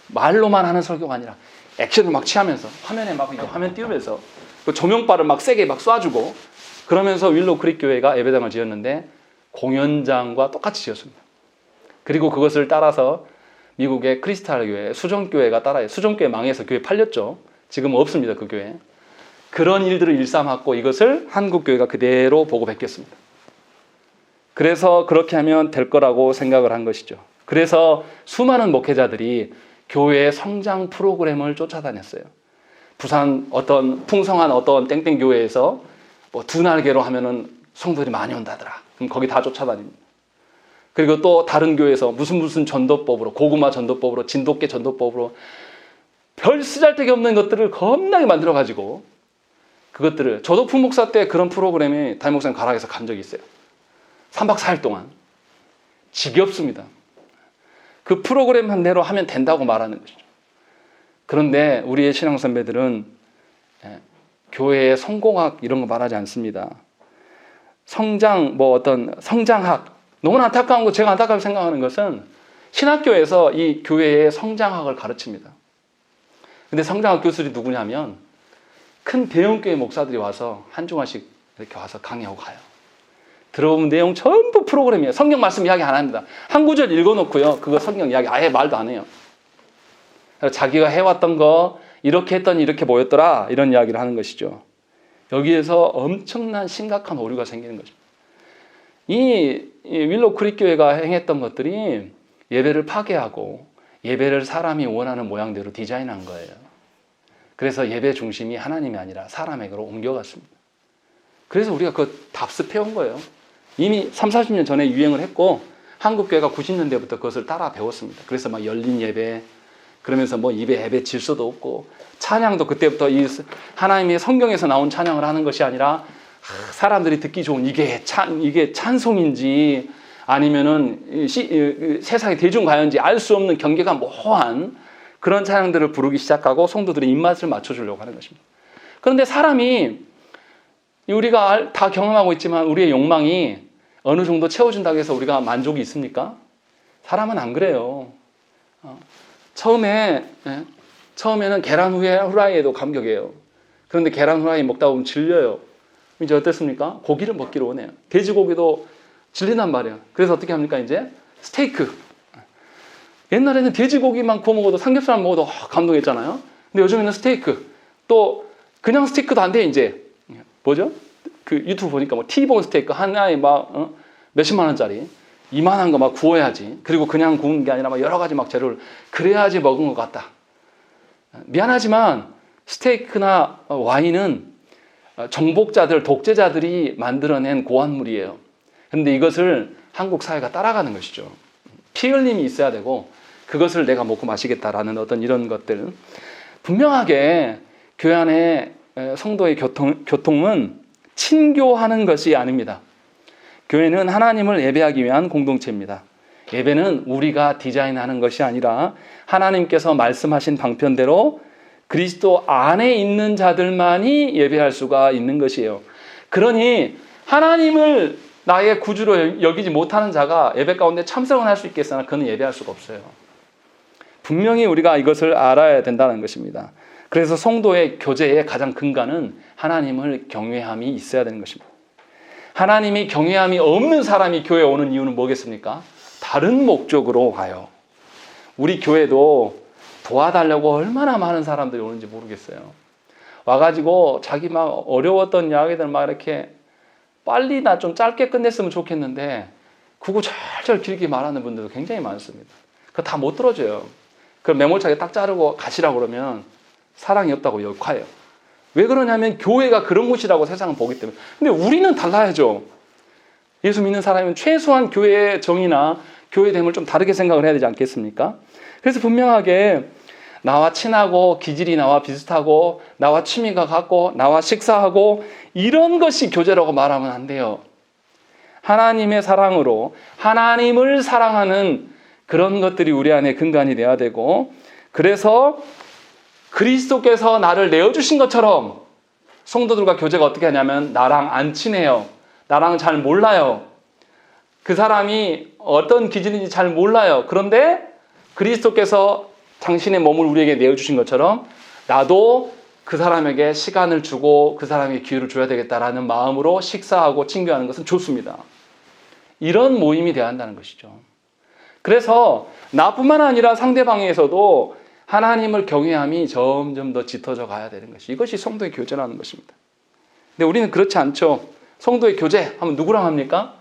말로만 하는 설교가 아니라 액션을 막 취하면서 화면에 막 이거 화면 띄우면서 그 조명바를 막 세게 막 쏴주고 그러면서 윌로우 크릭 교회가 예배당을 지었는데 공연장과 똑같이 지었습니다. 그리고 그것을 따라서 미국의 크리스탈 교회, 수정교회가 따라해요. 수정교회 망해서 교회 팔렸죠. 지금 없습니다. 그 교회. 그런 일들을 일삼았고 이것을 한국교회가 그대로 보고 베꼈습니다. 그래서 그렇게 하면 될 거라고 생각을 한 것이죠. 그래서 수많은 목회자들이 교회의 성장 프로그램을 쫓아다녔어요. 부산 어떤 풍성한 어떤 땡땡 교회에서 뭐 두 날개로 하면은 성도들이 많이 온다더라. 그럼 거기 다 쫓아다닙니다. 그리고 또 다른 교회에서 무슨 전도법으로, 고구마 전도법으로, 진돗개 전도법으로 별 쓰잘데기 없는 것들을 겁나게 만들어가지고 그것들을, 저도 부목사 때 그런 프로그램에 담임 목사님 가락에서 간 적이 있어요. 3박 4일 동안. 지겹습니다. 그 프로그램 한 대로 하면 된다고 말하는 것이죠. 그런데 우리의 신앙 선배들은 교회의 성공학 이런 거 말하지 않습니다. 성장, 뭐 어떤 성장학. 너무나 안타까운 거, 제가 안타깝게 생각하는 것은 신학교에서 이 교회의 성장학을 가르칩니다. 근데 성장학 교수들이 누구냐면 큰 대형교회 목사들이 와서 한 주간씩 이렇게 와서 강의하고 가요. 들어보면 내용 전부 프로그램이에요. 성경 말씀 이야기 안 합니다. 한 구절 읽어놓고요. 그거 성경 이야기 아예 말도 안 해요. 자기가 해왔던 거 이렇게 했더니 이렇게 보였더라 이런 이야기를 하는 것이죠. 여기에서 엄청난 심각한 오류가 생기는 거죠. 이 윌로우 크릭 교회가 행했던 것들이 예배를 파괴하고 예배를 사람이 원하는 모양대로 디자인한 거예요. 그래서 예배 중심이 하나님이 아니라 사람에게로 옮겨갔습니다. 그래서 우리가 그거 답습해온 거예요. 이미 30, 40년 전에 유행을 했고 한국교회가 90년대부터 그것을 따라 배웠습니다. 그래서 막 열린 예배, 그러면서 뭐 예배 질서도 없고 찬양도 그때부터 이 하나님의 성경에서 나온 찬양을 하는 것이 아니라 사람들이 듣기 좋은 이게 찬송인지 아니면은 세상의 대중가요인지 알 수 없는 경계가 모호한 그런 찬양들을 부르기 시작하고 성도들의 입맛을 맞춰주려고 하는 것입니다. 그런데 사람이 우리가 다 경험하고 있지만 우리의 욕망이 어느 정도 채워준다고 해서 우리가 만족이 있습니까? 사람은 안 그래요. 처음에는 계란 후라이에도 감격해요. 그런데 계란 후라이 먹다 보면 질려요. 이제 어떻습니까? 고기를 먹기로 원해요. 돼지고기도 질린단 말이에요. 그래서 어떻게 합니까? 이제 스테이크. 옛날에는 돼지고기만 구워 먹어도 삼겹살만 먹어도 감동했잖아요. 근데 요즘에는 스테이크. 또 그냥 스테이크도 안 돼 이제. 뭐죠? 그 유튜브 보니까 뭐 T본 스테이크 하나에 막 몇십만 원짜리 이만한 거 막 구워야지. 그리고 그냥 구운 게 아니라 막 여러 가지 막 재료를 그래야지 먹은 것 같다. 미안하지만 스테이크나 와인은 정복자들, 독재자들이 만들어낸 고안물이에요. 그런데 이것을 한국 사회가 따라가는 것이죠. 피 흘림이 있어야 되고 그것을 내가 먹고 마시겠다라는 어떤 이런 것들. 분명하게 교회 안에 성도의 교통은 친교하는 것이 아닙니다. 교회는 하나님을 예배하기 위한 공동체입니다. 예배는 우리가 디자인하는 것이 아니라 하나님께서 말씀하신 방편대로 그리스도 안에 있는 자들만이 예배할 수가 있는 것이에요. 그러니 하나님을 나의 구주로 여기지 못하는 자가 예배 가운데 참석은 할 수 있겠으나 그는 예배할 수가 없어요. 분명히 우리가 이것을 알아야 된다는 것입니다. 그래서 성도의 교제의 가장 근간은 하나님을 경외함이 있어야 되는 것입니다. 하나님이 경외함이 없는 사람이 교회에 오는 이유는 뭐겠습니까? 다른 목적으로 와요. 우리 교회도 도와달라고 얼마나 많은 사람들이 오는지 모르겠어요. 와가지고 자기 막 어려웠던 이야기들 막 이렇게 빨리 나 좀 짧게 끝냈으면 좋겠는데 구구절절 길게 말하는 분들도 굉장히 많습니다. 그거 다 못 들어줘요. 그럼 매몰차게 딱 자르고 가시라고 그러면 사랑이 없다고 욕해요. 왜 그러냐면 교회가 그런 곳이라고 세상은 보기 때문에. 근데 우리는 달라야죠. 예수 믿는 사람은 최소한 교회의 정의나 교회됨을 좀 다르게 생각을 해야 되지 않겠습니까? 그래서 분명하게 나와 친하고 기질이 나와 비슷하고 나와 취미가 같고 나와 식사하고 이런 것이 교제라고 말하면 안 돼요. 하나님의 사랑으로 하나님을 사랑하는 그런 것들이 우리 안에 근간이 돼야 되고, 그래서 그리스도께서 나를 내어주신 것처럼 성도들과 교제가 어떻게 하냐면 나랑 안 친해요. 나랑 잘 몰라요. 그 사람이 어떤 기질인지 잘 몰라요. 그런데 그리스도께서 당신의 몸을 우리에게 내어주신 것처럼 나도 그 사람에게 시간을 주고 그 사람에게 기회를 줘야 되겠다라는 마음으로 식사하고 친교하는 것은 좋습니다. 이런 모임이 돼야 한다는 것이죠. 그래서 나뿐만 아니라 상대방에서도 하나님을 경외함이 점점 더 짙어져 가야 되는 것이, 이것이 성도의 교제라는 것입니다. 근데 우리는 그렇지 않죠. 성도의 교제 하면 누구랑 합니까?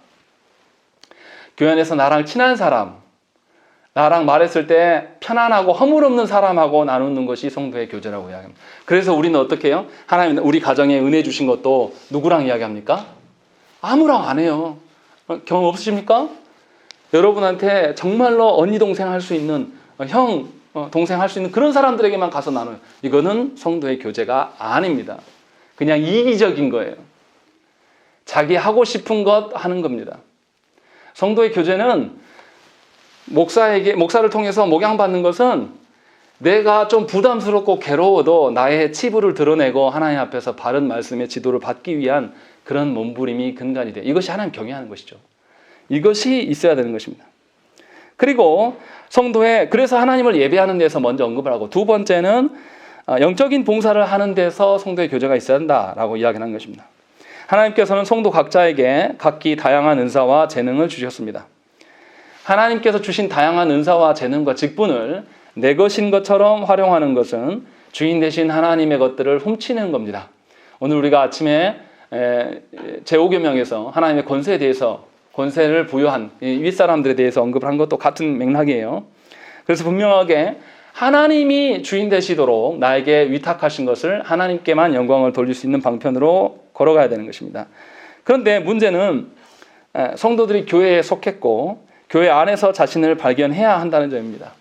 교회 안에서 나랑 친한 사람, 나랑 말했을 때 편안하고 허물 없는 사람하고 나누는 것이 성도의 교제라고 이야기합니다. 그래서 우리는 어떻게 해요? 하나님 우리 가정에 은혜 주신 것도 누구랑 이야기합니까? 아무랑 안 해요. 경험 없으십니까? 여러분한테 정말로 언니 동생 할 수 있는, 형 동생 할 수 있는 그런 사람들에게만 가서 나눠요. 이거는 성도의 교제가 아닙니다. 그냥 이기적인 거예요. 자기 하고 싶은 것 하는 겁니다. 성도의 교제는 목사를 통해서 목양받는 것은 내가 좀 부담스럽고 괴로워도 나의 치부를 드러내고 하나님 앞에서 바른 말씀의 지도를 받기 위한 그런 몸부림이 근간이 돼요. 이것이 하나님 경외하는 것이죠. 이것이 있어야 되는 것입니다. 그리고 그래서 하나님을 예배하는 데서 먼저 언급을 하고, 두 번째는 영적인 봉사를 하는 데서 성도의 교제가 있어야 한다라고 이야기하는 것입니다. 하나님께서는 성도 각자에게 각기 다양한 은사와 재능을 주셨습니다. 하나님께서 주신 다양한 은사와 재능과 직분을 내 것인 것처럼 활용하는 것은 주인 되신 하나님의 것들을 훔치는 겁니다. 오늘 우리가 아침에 제5계명에서 하나님의 권세에 대해서, 권세를 부여한 윗사람들에 대해서 언급을 한 것도 같은 맥락이에요. 그래서 분명하게 하나님이 주인 되시도록 나에게 위탁하신 것을 하나님께만 영광을 돌릴 수 있는 방편으로 걸어가야 되는 것입니다. 그런데 문제는 성도들이 교회에 속했고 교회 안에서 자신을 발견해야 한다는 점입니다.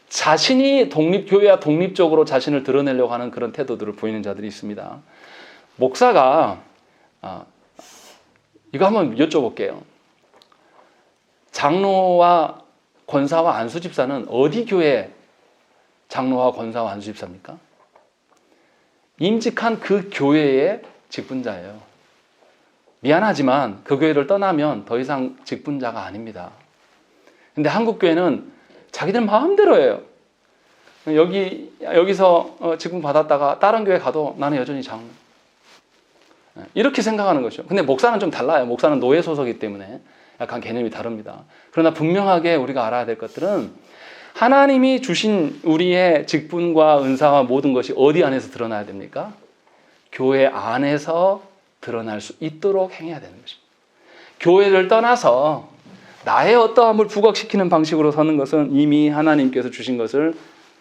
자신이 교회와 독립적으로 자신을 드러내려고 하는 그런 태도들을 보이는 자들이 있습니다. 목사가 이거 한번 여쭤볼게요. 장로와 권사와 안수 집사는 어디 교회 장로와 권사와 안수 집사입니까? 임직한 그 교회의 직분자예요. 미안하지만 그 교회를 떠나면 더 이상 직분자가 아닙니다. 근데 한국 교회는 자기들 마음대로 해요. 여기서 직분 받았다가 다른 교회 가도 나는 여전히 장로. 이렇게 생각하는 거죠. 근데 목사는 좀 달라요. 목사는 노예 소속이기 때문에 약간 개념이 다릅니다. 그러나 분명하게 우리가 알아야 될 것들은 하나님이 주신 우리의 직분과 은사와 모든 것이 어디 안에서 드러나야 됩니까? 교회 안에서 드러날 수 있도록 행해야 되는 것입니다. 교회를 떠나서 나의 어떠함을 부각시키는 방식으로 서는 것은 이미 하나님께서 주신 것을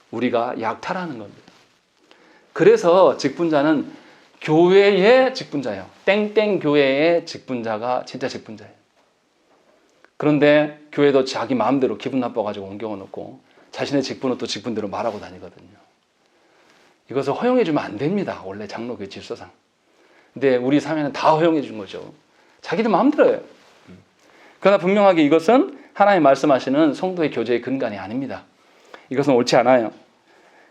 우리가 약탈하는 겁니다. 그래서 직분자는 교회의 직분자예요. 땡땡 교회의 직분자가 진짜 직분자예요. 그런데 교회도 자기 마음대로 기분 나빠가지고 옮겨놓고 자신의 직분은 또 직분대로 말하고 다니거든요. 이것을 허용해주면 안 됩니다. 원래 장로교회 질서상. 근데 우리 사회는 다 허용해 준 거죠. 자기들 마음대로 해요. 그러나 분명하게 이것은 하나님 말씀하시는 성도의 교제의 근간이 아닙니다. 이것은 옳지 않아요.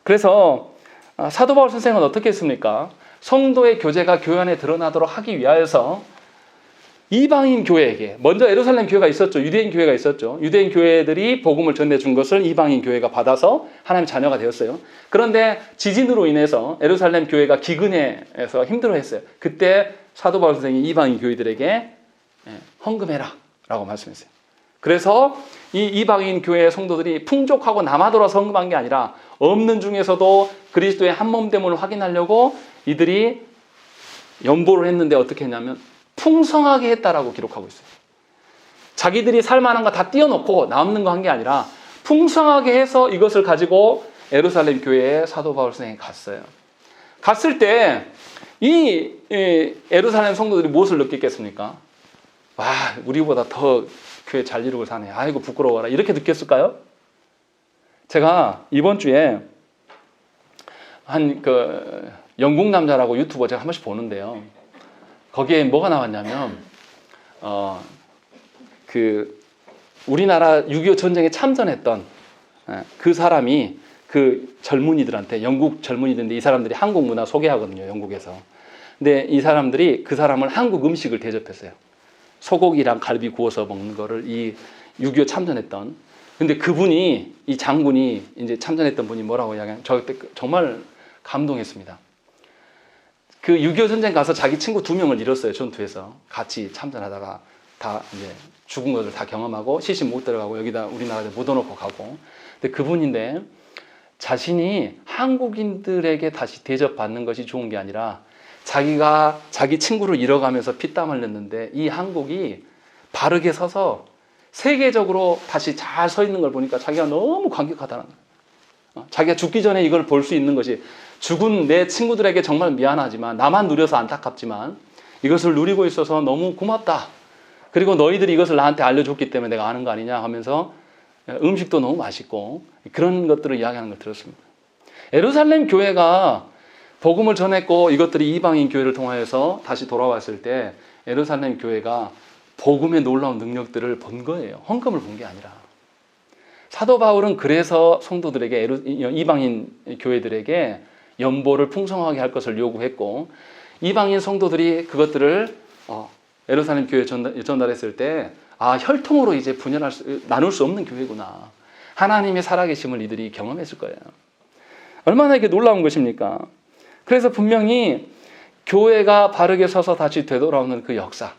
그래서 사도 바울 선생은 어떻게 했습니까? 성도의 교제가 교회 안에 드러나도록 하기 위하여서 이방인 교회에게, 먼저 예루살렘 교회가 있었죠. 유대인 교회가 있었죠. 유대인 교회들이 복음을 전해준 것을 이방인 교회가 받아서 하나님의 자녀가 되었어요. 그런데 지진으로 인해서 예루살렘 교회가 기근해서 힘들어했어요. 그때 사도 바울 선생이 이방인 교회들에게 헌금해라 라고 말씀했어요. 그래서 이 이방인 교회의 성도들이 풍족하고 남아돌아서 헌금한 게 아니라 없는 중에서도 그리스도의 한몸됨을 확인하려고 이들이 연보를 했는데 어떻게 했냐면 풍성하게 했다라고 기록하고 있어요. 자기들이 살만한 거 다 띄워놓고 남는 거 한 게 아니라 풍성하게 해서 이것을 가지고 예루살렘 교회에 사도 바울 선생이 갔어요. 갔을 때 이 예루살렘 성도들이 무엇을 느꼈겠습니까? 와, 우리보다 더 교회 잘 이루고 사네. 아이고 부끄러워라. 이렇게 느꼈을까요? 제가 이번 주에 영국 남자라고 유튜버 제가 한 번씩 보는데요. 거기에 뭐가 나왔냐면 우리나라 6.25 전쟁에 참전했던 그 사람이 그 젊은이들한테, 영국 젊은이들인데 이 사람들이 한국 문화 소개하거든요, 영국에서. 근데 이 사람들이 그 사람을 한국 음식을 대접했어요. 소고기랑 갈비 구워서 먹는 거를 이 6.25 참전했던. 근데 그분이, 이 장군이, 이제 참전했던 분이 뭐라고 이야기하냐면, 저 그때 정말 감동했습니다. 그 6.25 전쟁 가서 자기 친구 2명을 잃었어요, 전투에서. 같이 참전하다가 다 이제 죽은 것을 다 경험하고 시신 못 들어가고 여기다 우리나라에 묻어놓고 가고. 근데 그분인데 자신이 한국인들에게 다시 대접받는 것이 좋은 게 아니라 자기가 자기 친구를 잃어가면서 피땀 흘렸는데 이 한국이 바르게 서서 세계적으로 다시 잘 서 있는 걸 보니까 자기가 너무 감격하다는 거예요. 자기가 죽기 전에 이걸 볼 수 있는 것이, 죽은 내 친구들에게 정말 미안하지만, 나만 누려서 안타깝지만 이것을 누리고 있어서 너무 고맙다. 그리고 너희들이 이것을 나한테 알려줬기 때문에 내가 아는 거 아니냐 하면서 음식도 너무 맛있고 그런 것들을 이야기하는 걸 들었습니다. 예루살렘 교회가 복음을 전했고 이것들이 이방인 교회를 통하여서 다시 돌아왔을 때 예루살렘 교회가 복음의 놀라운 능력들을 본 거예요. 헌금을 본 게 아니라. 사도 바울은 그래서 성도들에게, 이방인 교회들에게 연보를 풍성하게 할 것을 요구했고, 이방인 성도들이 그것들을 예루살렘 교회에 전달했을 때, 혈통으로 이제 나눌 수 없는 교회구나. 하나님의 살아계심을 이들이 경험했을 거예요. 얼마나 이게 놀라운 것입니까? 그래서 분명히 교회가 바르게 서서 다시 되돌아오는 그 역사.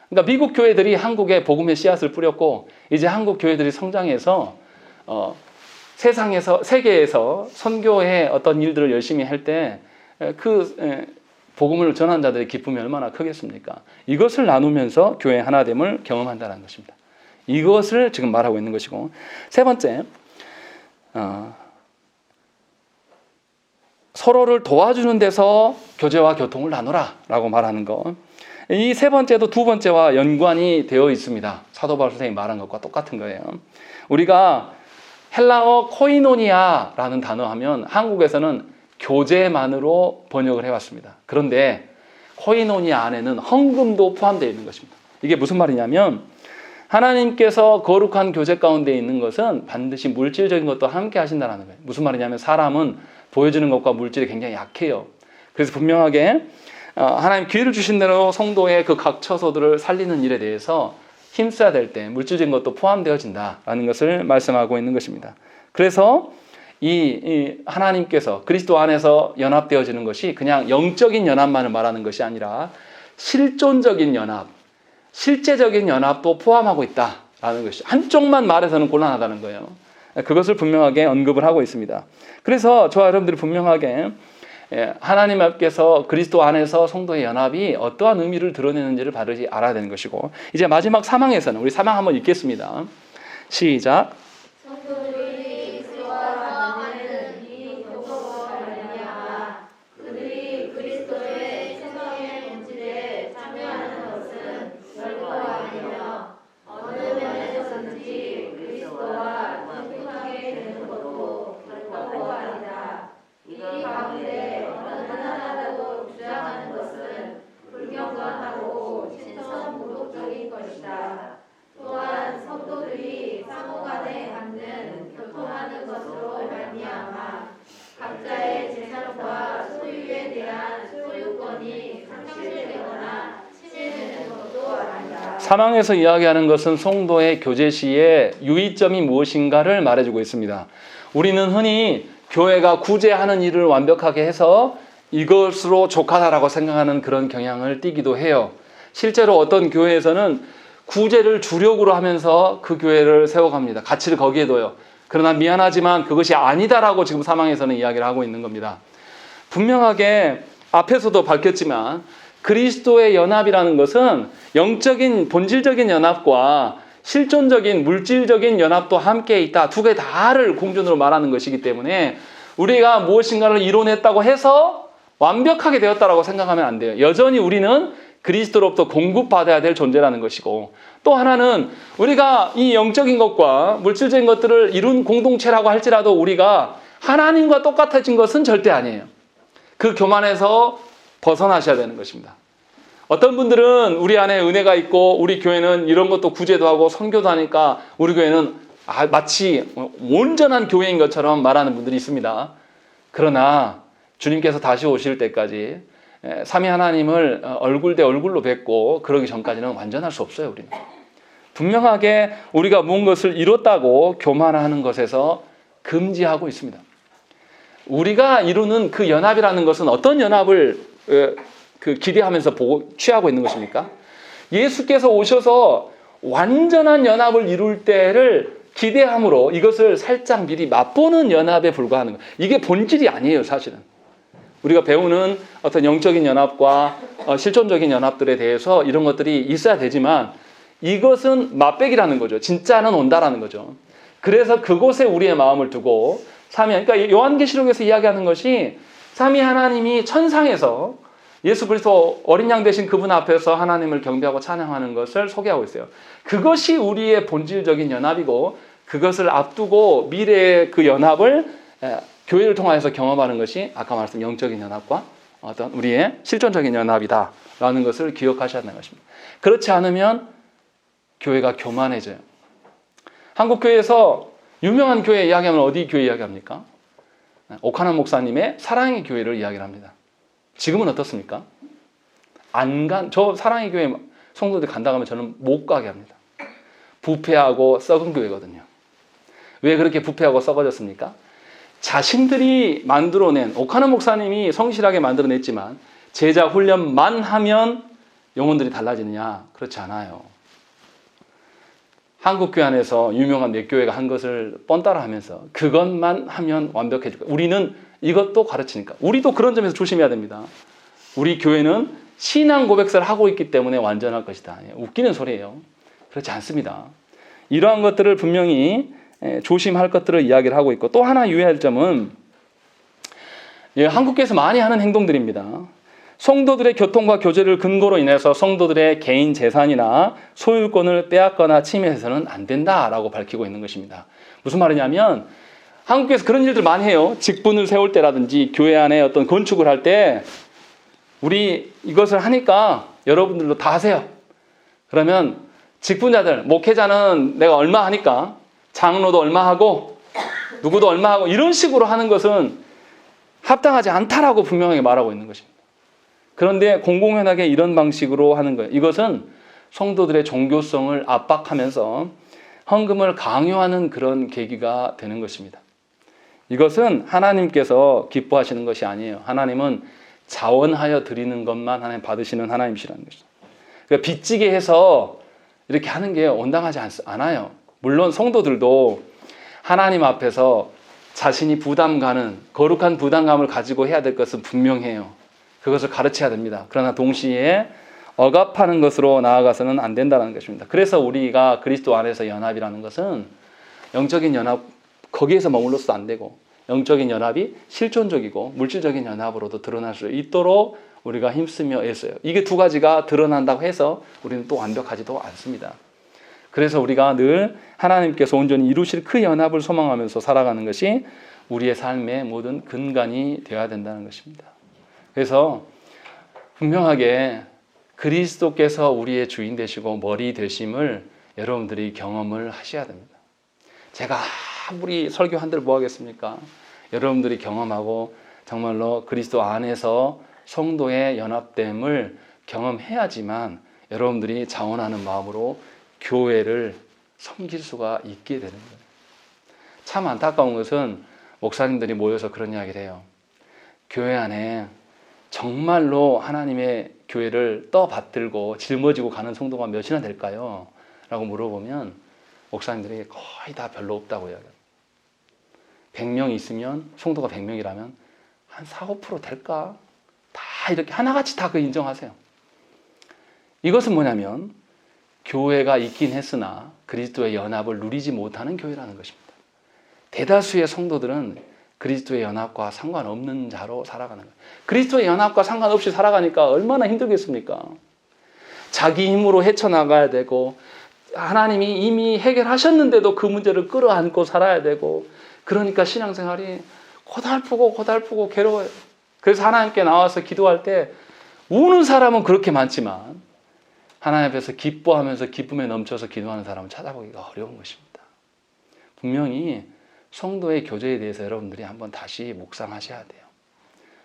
그러니까 미국 교회들이 한국에 복음의 씨앗을 뿌렸고, 이제 한국 교회들이 성장해서 세계에서 선교의 어떤 일들을 열심히 할 때 복음을 전한 자들의 기쁨이 얼마나 크겠습니까? 이것을 나누면서 교회 하나됨을 경험한다는 것입니다. 이것을 지금 말하고 있는 것이고, 세 번째, 서로를 도와주는 데서 교제와 교통을 나누라 라고 말하는 것. 이 세 번째도 두 번째와 연관이 되어 있습니다. 사도 바울 선생님이 말한 것과 똑같은 거예요. 우리가 헬라어 코이노니아라는 단어 하면 한국에서는 교제만으로 번역을 해왔습니다. 그런데 코이노니아 안에는 헌금도 포함되어 있는 것입니다. 이게 무슨 말이냐면, 하나님께서 거룩한 교제 가운데 있는 것은 반드시 물질적인 것도 함께 하신다는 거예요. 무슨 말이냐면, 사람은 보여주는 것과 물질이 굉장히 약해요. 그래서 분명하게 하나님 기회를 주신 대로 성도의 그 각 처소들을 살리는 일에 대해서 힘써야 될 때 물질적인 것도 포함되어진다라는 것을 말씀하고 있는 것입니다. 그래서 이 하나님께서 그리스도 안에서 연합되어지는 것이 그냥 영적인 연합만을 말하는 것이 아니라 실존적인 연합, 실제적인 연합도 포함하고 있다라는 것이, 한쪽만 말해서는 곤란하다는 거예요. 그것을 분명하게 언급을 하고 있습니다. 그래서 저와 여러분들이 분명하게 하나님 앞에서 그리스도 안에서 성도의 연합이 어떠한 의미를 드러내는지를 바르게 알아야 되는 것이고, 이제 마지막 사망에서는 우리 사망 한번 읽겠습니다. 시작. 성도들이 그리스도와 만나는 이 교통으로 말미암아 그들이 그리스도의 생명의 본질에 참여하는 것은 결코 아니며 어느 면에서든지 그리스도와 동등하게 되는 것도 결코 아니다. 이 가운데 어느 하나라도 주장하는 것은 불경건하고 신선모독적인 것이다. 또한 성도들이 상호간에 갖는 교통하는 것으로 말미암아 각자의 재산과 소유에 대한 소유권이 상실되거나 침해되는 것도 아니다. 사망에서 이야기하는 것은 성도의 교제 시에 유의점이 무엇인가를 말해주고 있습니다. 우리는 흔히 교회가 구제하는 일을 완벽하게 해서 이것으로 족하다라고 생각하는 그런 경향을 띠기도 해요. 실제로 어떤 교회에서는 구제를 주력으로 하면서 그 교회를 세워갑니다. 가치를 거기에 둬요. 그러나 미안하지만 그것이 아니다라고 지금 사망에서는 이야기를 하고 있는 겁니다. 분명하게 앞에서도 밝혔지만 그리스도의 연합이라는 것은 영적인 본질적인 연합과 실존적인 물질적인 연합도 함께 있다. 두 개 다를 공존으로 말하는 것이기 때문에 우리가 무엇인가를 이뤄냈다고 해서 완벽하게 되었다라고 생각하면 안 돼요. 여전히 우리는 그리스도로부터 공급받아야 될 존재라는 것이고, 또 하나는 우리가 이 영적인 것과 물질적인 것들을 이룬 공동체라고 할지라도 우리가 하나님과 똑같아진 것은 절대 아니에요. 그 교만에서 벗어나셔야 되는 것입니다. 어떤 분들은 우리 안에 은혜가 있고 우리 교회는 이런 것도 구제도 하고 선교도 하니까 우리 교회는 마치 온전한 교회인 것처럼 말하는 분들이 있습니다. 그러나 주님께서 다시 오실 때까지 삼위 하나님을 얼굴 대 얼굴로 뵙고 그러기 전까지는 완전할 수 없어요. 우리는 분명하게 우리가 무엇을 이뤘다고 교만하는 것에서 금지하고 있습니다. 우리가 이루는 그 연합이라는 것은 어떤 연합을 기대하면서 취하고 있는 것입니까? 예수께서 오셔서 완전한 연합을 이룰 때를 기대함으로 이것을 살짝 미리 맛보는 연합에 불과하는 거예요. 이게 본질이 아니에요, 사실은. 우리가 배우는 어떤 영적인 연합과 실존적인 연합들에 대해서 이런 것들이 있어야 되지만 이것은 맛배기라는 거죠. 진짜는 온다라는 거죠. 그래서 그곳에 우리의 마음을 두고 그러니까 요한계시록에서 이야기하는 것이 삼위 하나님이 천상에서 예수 그리스도 어린 양 되신 그분 앞에서 하나님을 경배하고 찬양하는 것을 소개하고 있어요. 그것이 우리의 본질적인 연합이고 그것을 앞두고 미래의 그 연합을 교회를 통해서 경험하는 것이 아까 말씀드린 영적인 연합과 어떤 우리의 실존적인 연합이다라는 것을 기억하셔야 하는 것입니다. 그렇지 않으면 교회가 교만해져요. 한국 교회에서 유명한 교회 이야기하면 어디 교회 이야기합니까? 오카나 목사님의 사랑의 교회를 이야기를 합니다. 지금은 어떻습니까? 저 사랑의 교회 성도들 간다고 하면 저는 못 가게 합니다. 부패하고 썩은 교회거든요. 왜 그렇게 부패하고 썩어졌습니까? 자신들이 만들어낸, 오카나 목사님이 성실하게 만들어냈지만 제자 훈련만 하면 영혼들이 달라지느냐? 그렇지 않아요. 한국교회 안에서 유명한 몇 교회가 한 것을 뻔따라 하면서 그것만 하면 완벽해질 거예요. 우리는 이것도 가르치니까. 우리도 그런 점에서 조심해야 됩니다. 우리 교회는 신앙 고백서를 하고 있기 때문에 완전할 것이다. 웃기는 소리예요. 그렇지 않습니다. 이러한 것들을 분명히 조심할 것들을 이야기를 하고 있고 또 하나 유의할 점은 한국교회에서 많이 하는 행동들입니다. 성도들의 교통과 교제를 근거로 인해서 성도들의 개인 재산이나 소유권을 빼앗거나 침해해서는 안 된다라고 밝히고 있는 것입니다. 무슨 말이냐면 한국에서 그런 일들 많이 해요. 직분을 세울 때라든지 교회 안에 어떤 건축을 할 때 우리 이것을 하니까 여러분들도 다 하세요. 그러면 직분자들, 목회자는 내가 얼마 하니까 장로도 얼마 하고 누구도 얼마 하고 이런 식으로 하는 것은 합당하지 않다라고 분명하게 말하고 있는 것입니다. 그런데 공공연하게 이런 방식으로 하는 거예요. 이것은 성도들의 종교성을 압박하면서 헌금을 강요하는 그런 계기가 되는 것입니다. 이것은 하나님께서 기뻐하시는 것이 아니에요. 하나님은 자원하여 드리는 것만 하나님 받으시는 하나님이시라는 것이죠. 그러니까 빚지게 해서 이렇게 하는 게 온당하지 않아요. 물론 성도들도 하나님 앞에서 자신이 부담 가는 거룩한 부담감을 가지고 해야 될 것은 분명해요. 그것을 가르쳐야 됩니다. 그러나 동시에 억압하는 것으로 나아가서는 안 된다는 것입니다. 그래서 우리가 그리스도 안에서 연합이라는 것은 영적인 연합, 거기에서 머물러서도 안 되고 영적인 연합이 실존적이고 물질적인 연합으로도 드러날 수 있도록 우리가 힘쓰며 애써요. 이게 두 가지가 드러난다고 해서 우리는 또 완벽하지도 않습니다. 그래서 우리가 늘 하나님께서 온전히 이루실 그 연합을 소망하면서 살아가는 것이 우리의 삶의 모든 근간이 되어야 된다는 것입니다. 그래서 분명하게 그리스도께서 우리의 주인 되시고 머리 되심을 여러분들이 경험을 하셔야 됩니다. 제가 아무리 설교 한들 뭐 하겠습니까? 여러분들이 경험하고 정말로 그리스도 안에서 성도의 연합됨을 경험해야지만 여러분들이 자원하는 마음으로 교회를 섬길 수가 있게 되는 거예요. 참 안타까운 것은 목사님들이 모여서 그런 이야기를 해요. 교회 안에 정말로 하나님의 교회를 떠받들고 짊어지고 가는 성도가 몇이나 될까요? 라고 물어보면 목사님들이 거의 다 별로 없다고 이야기해요. 100명 있으면 성도가 100명이라면 한 4, 5% 될까? 다 이렇게 하나같이 다 그 인정하세요. 이것은 뭐냐면 교회가 있긴 했으나 그리스도의 연합을 누리지 못하는 교회라는 것입니다. 대다수의 성도들은 그리스도의 연합과 상관없는 자로 살아가는 거예요. 그리스도의 연합과 상관없이 살아가니까 얼마나 힘들겠습니까? 자기 힘으로 헤쳐나가야 되고 하나님이 이미 해결하셨는데도 그 문제를 끌어안고 살아야 되고 그러니까 신앙생활이 고달프고 괴로워요. 그래서 하나님께 나와서 기도할 때 우는 사람은 그렇게 많지만 하나님 앞에서 기뻐하면서 기쁨에 넘쳐서 기도하는 사람은 찾아보기가 어려운 것입니다. 분명히 성도의 교제에 대해서 여러분들이 한번 다시 묵상하셔야 돼요.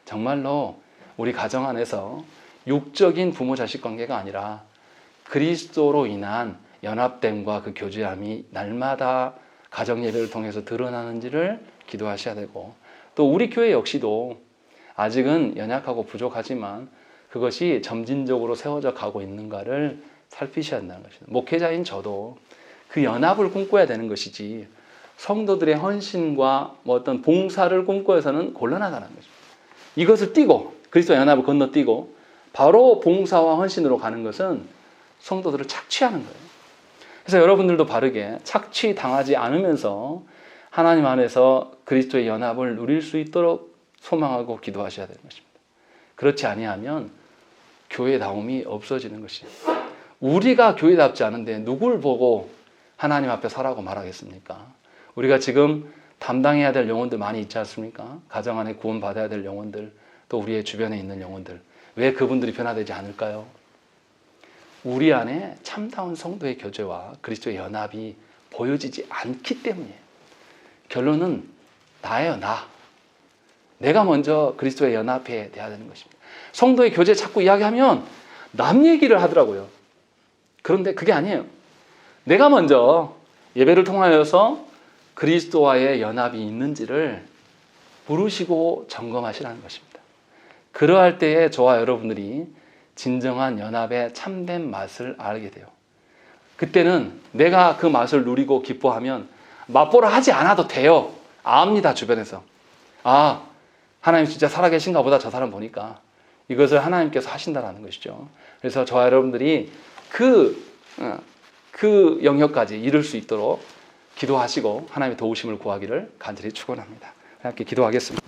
정말로 우리 가정 안에서 육적인 부모 자식 관계가 아니라 그리스도로 인한 연합됨과 그 교제함이 날마다 가정 예배를 통해서 드러나는지를 기도하셔야 되고 또 우리 교회 역시도 아직은 연약하고 부족하지만 그것이 점진적으로 세워져 가고 있는가를 살피셔야 한다는 것입니다. 목회자인 저도 그 연합을 꿈꿔야 되는 것이지 성도들의 헌신과 뭐 어떤 봉사를 꿈꿔서는 곤란하다는 거죠. 이것을 띄고 그리스도의 연합을 건너뛰고 바로 봉사와 헌신으로 가는 것은 성도들을 착취하는 거예요. 그래서 여러분들도 바르게 착취당하지 않으면서 하나님 안에서 그리스도의 연합을 누릴 수 있도록 소망하고 기도하셔야 되는 것입니다. 그렇지 아니하면 교회다움이 없어지는 것이에요. 우리가 교회답지 않은데 누굴 보고 하나님 앞에 서라고 말하겠습니까? 우리가 지금 담당해야 될 영혼들 많이 있지 않습니까? 가정 안에 구원받아야 될 영혼들, 또 우리의 주변에 있는 영혼들. 왜 그분들이 변화되지 않을까요? 우리 안에 참다운 성도의 교제와 그리스도의 연합이 보여지지 않기 때문이에요. 결론은 나예요, 나. 내가 먼저 그리스도의 연합해야 되는 것입니다. 성도의 교제 자꾸 이야기하면 남 얘기를 하더라고요. 그런데 그게 아니에요. 내가 먼저 예배를 통하여서 그리스도와의 연합이 있는지를 물으시고 점검하시라는 것입니다. 그러할 때에 저와 여러분들이 진정한 연합의 참된 맛을 알게 돼요. 그때는 내가 그 맛을 누리고 기뻐하면 맛보라 하지 않아도 돼요. 압니다, 주변에서. 아, 하나님 진짜 살아계신가 보다, 저 사람 보니까. 이것을 하나님께서 하신다는 것이죠. 그래서 저와 여러분들이 그 영역까지 이룰 수 있도록 기도하시고 하나님의 도우심을 구하기를 간절히 축원합니다. 함께 기도하겠습니다.